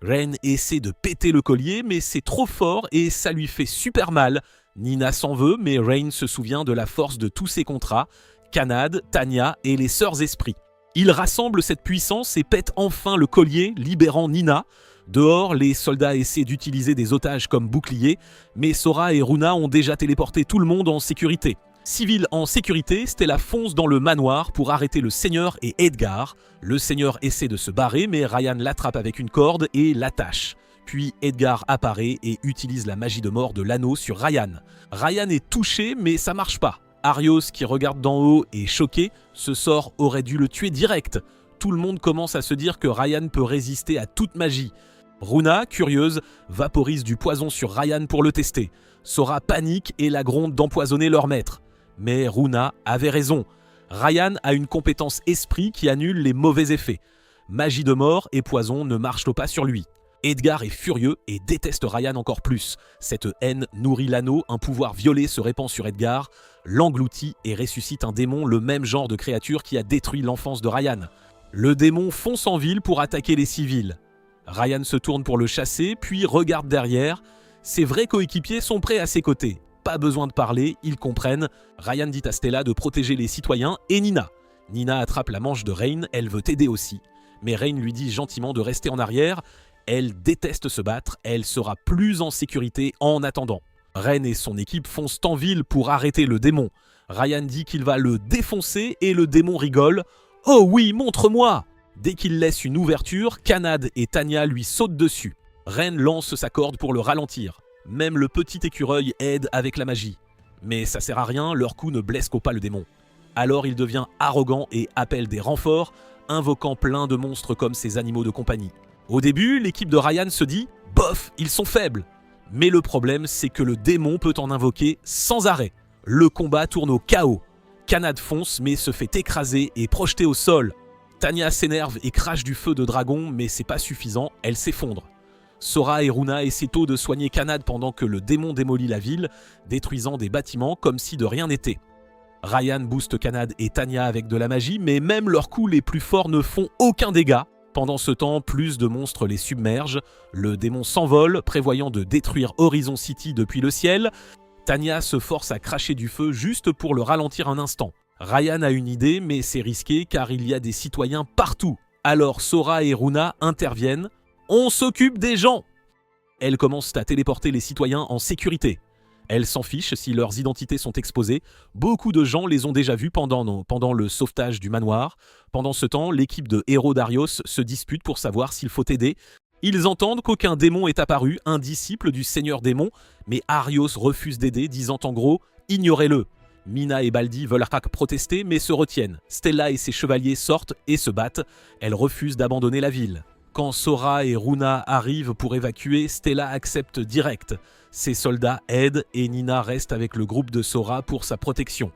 A: Rain essaie de péter le collier, mais c'est trop fort et ça lui fait super mal. Nina s'en veut, mais Rain se souvient de la force de tous ses contrats, Kanad, Tanya et les Sœurs Esprits. Il rassemble cette puissance et pète enfin le collier, libérant Nina. Dehors, les soldats essaient d'utiliser des otages comme boucliers, mais Sora et Runa ont déjà téléporté tout le monde en sécurité. Civile en sécurité, Stella fonce dans le manoir pour arrêter le Seigneur et Edgar. Le Seigneur essaie de se barrer, mais Ryan l'attrape avec une corde et l'attache. Puis Edgar apparaît et utilise la magie de mort de l'anneau sur Ryan. Ryan est touché, mais ça marche pas. Arios, qui regarde d'en haut, est choqué. Ce sort aurait dû le tuer direct. Tout le monde commence à se dire que Ryan peut résister à toute magie. Runa, curieuse, vaporise du poison sur Ryan pour le tester. Sora panique et la gronde d'empoisonner leur maître. Mais Runa avait raison. Ryan a une compétence esprit qui annule les mauvais effets. Magie de mort et poison ne marchent pas sur lui. Edgar est furieux et déteste Ryan encore plus. Cette haine nourrit l'anneau, un pouvoir violet se répand sur Edgar, l'engloutit et ressuscite un démon, le même genre de créature qui a détruit l'enfance de Ryan. Le démon fonce en ville pour attaquer les civils. Ryan se tourne pour le chasser, puis regarde derrière. Ses vrais coéquipiers sont prêts à ses côtés. Pas besoin de parler, ils comprennent. Ryan dit à Stella de protéger les citoyens et Nina. Nina attrape la manche de Rain, elle veut aider aussi. Mais Rain lui dit gentiment de rester en arrière. Elle déteste se battre, elle sera plus en sécurité en attendant. Rain et son équipe foncent en ville pour arrêter le démon. Ryan dit qu'il va le défoncer et le démon rigole. « Oh oui, montre-moi !» Dès qu'il laisse une ouverture, Kanad et Tanya lui sautent dessus. Rain lance sa corde pour le ralentir. Même le petit écureuil aide avec la magie. Mais ça sert à rien, leur coup ne blesse qu'au pas le démon. Alors il devient arrogant et appelle des renforts, invoquant plein de monstres comme ses animaux de compagnie. Au début, l'équipe de Ryan se dit « Bof, ils sont faibles !» Mais le problème, c'est que le démon peut en invoquer sans arrêt. Le combat tourne au chaos. Kanad fonce mais se fait écraser et projeter au sol. Tanya s'énerve et crache du feu de dragon, mais c'est pas suffisant, elle s'effondre. Sora et Runa essaient tôt de soigner Kanad pendant que le démon démolit la ville, détruisant des bâtiments comme si de rien n'était. Ryan booste Kanad et Tanya avec de la magie, mais même leurs coups les plus forts ne font aucun dégât. Pendant ce temps, plus de monstres les submergent, le démon s'envole, prévoyant de détruire Horizon City depuis le ciel. Tanya se force à cracher du feu juste pour le ralentir un instant. Ryan a une idée, mais c'est risqué car il y a des citoyens partout. Alors Sora et Runa interviennent. On s'occupe des gens! Elles commencent à téléporter les citoyens en sécurité. Elles s'en fichent si leurs identités sont exposées. Beaucoup de gens les ont déjà vus pendant le sauvetage du manoir. Pendant ce temps, l'équipe de héros d'Arios se dispute pour savoir s'il faut aider. Ils entendent qu'aucun démon est apparu, un disciple du seigneur démon, mais Arios refuse d'aider, disant en gros « ignorez-le ». Mina et Baldi veulent protester, mais se retiennent. Stella et ses chevaliers sortent et se battent. Elles refusent d'abandonner la ville. Quand Sora et Runa arrivent pour évacuer, Stella accepte direct. Ses soldats aident et Nina reste avec le groupe de Sora pour sa protection.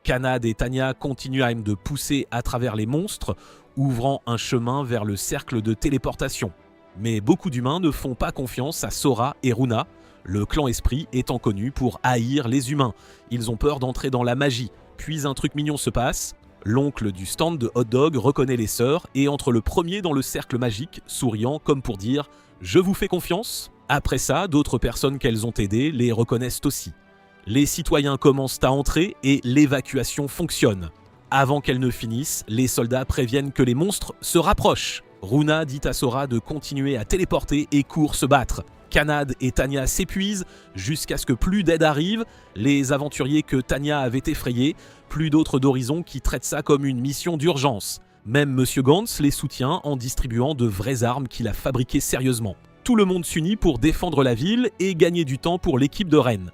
A: Kanad et Tanya continuent de pousser à travers les monstres, ouvrant un chemin vers le cercle de téléportation. Mais beaucoup d'humains ne font pas confiance à Sora et Runa, le clan Esprit étant connu pour haïr les humains. Ils ont peur d'entrer dans la magie. Puis un truc mignon se passe. L'oncle du stand de hot dog reconnaît les sœurs et entre le premier dans le cercle magique, souriant comme pour dire « Je vous fais confiance ». Après ça, d'autres personnes qu'elles ont aidées les reconnaissent aussi. Les citoyens commencent à entrer et l'évacuation fonctionne. Avant qu'elle ne finisse, les soldats préviennent que les monstres se rapprochent. Runa dit à Sora de continuer à téléporter et court se battre. Kanad et Tanya s'épuisent jusqu'à ce que plus d'aide arrive, les aventuriers que Tanya avait effrayés, plus d'autres d'Horizon qui traitent ça comme une mission d'urgence. Même Monsieur Gantz les soutient en distribuant de vraies armes qu'il a fabriquées sérieusement. Tout le monde s'unit pour défendre la ville et gagner du temps pour l'équipe de Reine.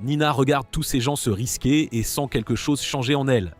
A: Nina regarde tous ces gens se risquer et sent quelque chose changer en elle.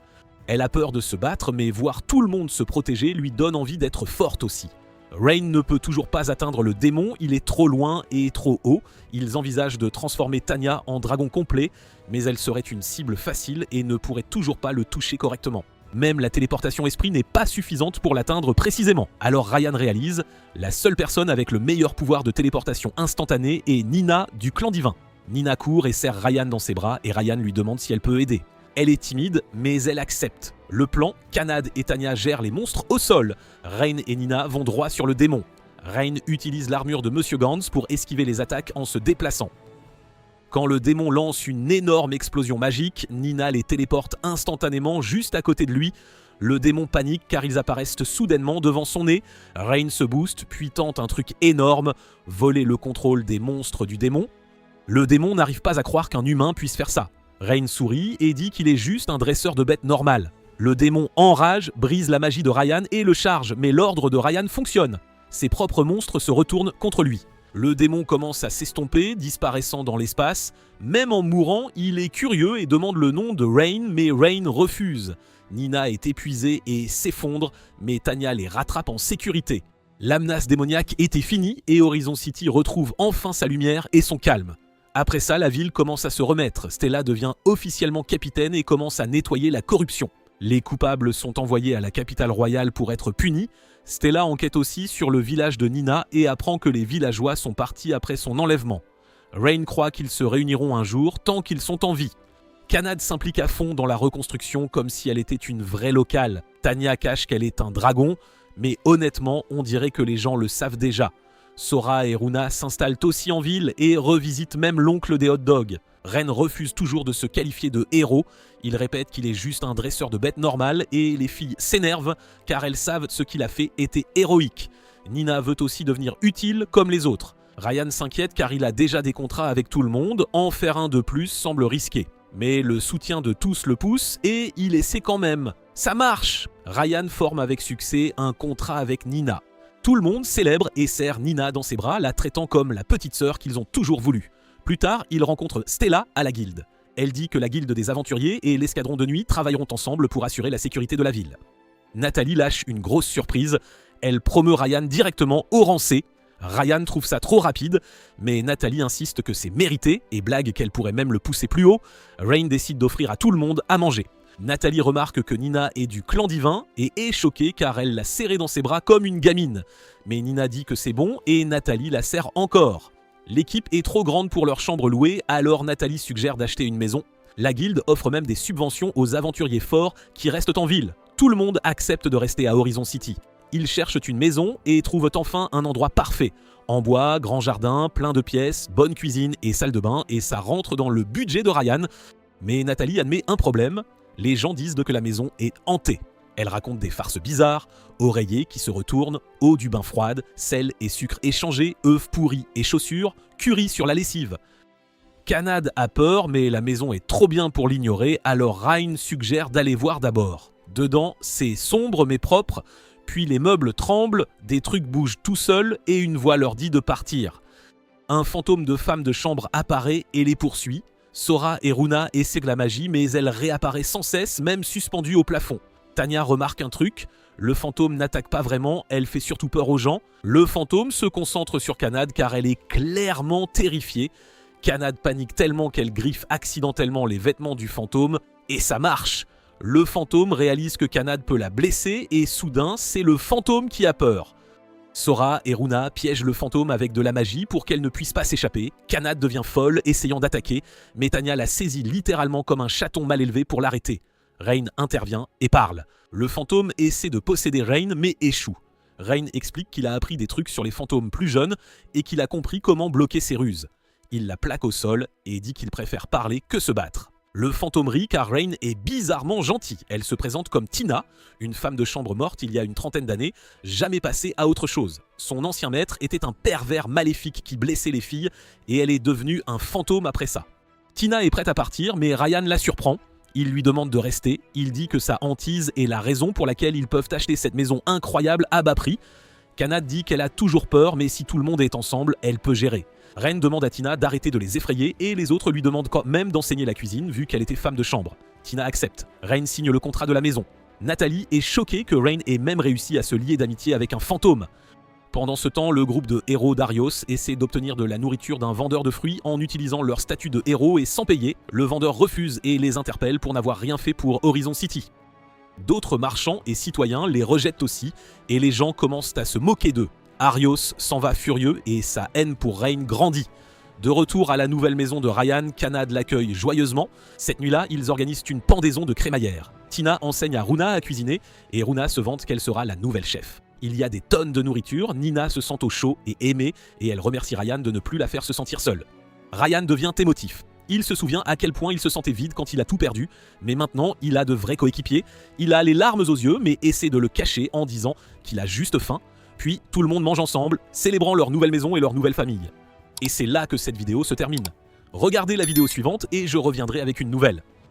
A: Elle a peur de se battre, mais voir tout le monde se protéger lui donne envie d'être forte aussi. Rain ne peut toujours pas atteindre le démon, il est trop loin et trop haut. Ils envisagent de transformer Tanya en dragon complet, mais elle serait une cible facile et ne pourrait toujours pas le toucher correctement. Même la téléportation esprit n'est pas suffisante pour l'atteindre précisément. Alors Ryan réalise, la seule personne avec le meilleur pouvoir de téléportation instantanée est Nina du clan divin. Nina court et serre Ryan dans ses bras et Ryan lui demande si elle peut aider. Elle est timide, mais elle accepte. Le plan, Kanad et Tanya gèrent les monstres au sol. Rain et Nina vont droit sur le démon. Rain utilise l'armure de Monsieur Gantz pour esquiver les attaques en se déplaçant. Quand le démon lance une énorme explosion magique, Nina les téléporte instantanément juste à côté de lui. Le démon panique car ils apparaissent soudainement devant son nez. Rain se booste puis tente un truc énorme, voler le contrôle des monstres du démon. Le démon n'arrive pas à croire qu'un humain puisse faire ça. Rain sourit et dit qu'il est juste un dresseur de bêtes normal. Le démon enrage, brise la magie de Ryan et le charge, mais l'ordre de Ryan fonctionne. Ses propres monstres se retournent contre lui. Le démon commence à s'estomper, disparaissant dans l'espace. Même en mourant, il est curieux et demande le nom de Rain, mais Rain refuse. Nina est épuisée et s'effondre, mais Tanya les rattrape en sécurité. La menace démoniaque était finie et Horizon City retrouve enfin sa lumière et son calme. Après ça, la ville commence à se remettre. Stella devient officiellement capitaine et commence à nettoyer la corruption. Les coupables sont envoyés à la capitale royale pour être punis. Stella enquête aussi sur le village de Nina et apprend que les villageois sont partis après son enlèvement. Rain croit qu'ils se réuniront un jour tant qu'ils sont en vie. Kanad s'implique à fond dans la reconstruction comme si elle était une vraie locale. Tanya cache qu'elle est un dragon, mais honnêtement, on dirait que les gens le savent déjà. Sora et Runa s'installent aussi en ville et revisitent même l'oncle des hot dogs. Ren refuse toujours de se qualifier de héros. Il répète qu'il est juste un dresseur de bêtes normal et les filles s'énervent car elles savent ce qu'il a fait était héroïque. Nina veut aussi devenir utile comme les autres. Ryan s'inquiète car il a déjà des contrats avec tout le monde, en faire un de plus semble risqué. Mais le soutien de tous le pousse et il essaie quand même. Ça marche! Ryan forme avec succès un contrat avec Nina. Tout le monde célèbre et serre Nina dans ses bras, la traitant comme la petite sœur qu'ils ont toujours voulu. Plus tard, il rencontre Stella à la guilde. Elle dit que la guilde des aventuriers et l'escadron de nuit travailleront ensemble pour assurer la sécurité de la ville. Nathalie lâche une grosse surprise. Elle promeut Ryan directement au rang C. Ryan trouve ça trop rapide, mais Nathalie insiste que c'est mérité et blague qu'elle pourrait même le pousser plus haut. Rain décide d'offrir à tout le monde à manger. Nathalie remarque que Nina est du clan divin et est choquée car elle l'a serrée dans ses bras comme une gamine. Mais Nina dit que c'est bon et Nathalie la serre encore. L'équipe est trop grande pour leur chambre louée, alors Nathalie suggère d'acheter une maison. La guilde offre même des subventions aux aventuriers forts qui restent en ville. Tout le monde accepte de rester à Horizon City. Ils cherchent une maison et trouvent enfin un endroit parfait. En bois, grand jardin, plein de pièces, bonne cuisine et salle de bain, et ça rentre dans le budget de Ryan. Mais Nathalie admet un problème. Les gens disent que la maison est hantée. Elle raconte des farces bizarres, oreillers qui se retournent, eau du bain froide, sel et sucre échangés, œufs pourris et chaussures, curry sur la lessive. Kanad a peur, mais la maison est trop bien pour l'ignorer, alors Ryan suggère d'aller voir d'abord. Dedans, c'est sombre mais propre, puis les meubles tremblent, des trucs bougent tout seuls et une voix leur dit de partir. Un fantôme de femme de chambre apparaît et les poursuit. Sora et Runa essaient de la magie, mais elle réapparaît sans cesse, même suspendue au plafond. Tanya remarque un truc, le fantôme n'attaque pas vraiment, elle fait surtout peur aux gens. Le fantôme se concentre sur Kanad car elle est clairement terrifiée. Kanad panique tellement qu'elle griffe accidentellement les vêtements du fantôme, et ça marche. Le fantôme réalise que Kanad peut la blesser, et soudain, c'est le fantôme qui a peur. Sora et Runa piègent le fantôme avec de la magie pour qu'elle ne puisse pas s'échapper. Kanad devient folle, essayant d'attaquer, mais Tanya la saisit littéralement comme un chaton mal élevé pour l'arrêter. Rain intervient et parle. Le fantôme essaie de posséder Rain, mais échoue. Rain explique qu'il a appris des trucs sur les fantômes plus jeunes et qu'il a compris comment bloquer ses ruses. Il la plaque au sol et dit qu'il préfère parler que se battre. Le fantôme rit car Rain est bizarrement gentille. Elle se présente comme Tina, une femme de chambre morte il y a une trentaine d'années, jamais passée à autre chose. Son ancien maître était un pervers maléfique qui blessait les filles et elle est devenue un fantôme après ça. Tina est prête à partir, mais Ryan la surprend. Il lui demande de rester. Il dit que sa hantise est la raison pour laquelle ils peuvent acheter cette maison incroyable à bas prix. Kanad dit qu'elle a toujours peur, mais si tout le monde est ensemble, elle peut gérer. Rain demande à Tina d'arrêter de les effrayer et les autres lui demandent quand même d'enseigner la cuisine vu qu'elle était femme de chambre. Tina accepte. Rain signe le contrat de la maison. Nathalie est choquée que Rain ait même réussi à se lier d'amitié avec un fantôme. Pendant ce temps, le groupe de héros d'Arios essaie d'obtenir de la nourriture d'un vendeur de fruits en utilisant leur statut de héros et sans payer. Le vendeur refuse et les interpelle pour n'avoir rien fait pour Horizon City. D'autres marchands et citoyens les rejettent aussi et les gens commencent à se moquer d'eux. Arios s'en va furieux et sa haine pour Rain grandit. De retour à la nouvelle maison de Ryan, Kanad l'accueille joyeusement. Cette nuit-là, ils organisent une pendaison de crémaillère. Tina enseigne à Runa à cuisiner et Runa se vante qu'elle sera la nouvelle chef. Il y a des tonnes de nourriture, Nina se sent au chaud et aimée et elle remercie Ryan de ne plus la faire se sentir seule. Ryan devient émotif. Il se souvient à quel point il se sentait vide quand il a tout perdu, mais maintenant il a de vrais coéquipiers. Il a les larmes aux yeux mais essaie de le cacher en disant qu'il a juste faim. Puis tout le monde mange ensemble, célébrant leur nouvelle maison et leur nouvelle famille. Et c'est là que cette vidéo se termine. Regardez la vidéo suivante et je reviendrai avec une nouvelle.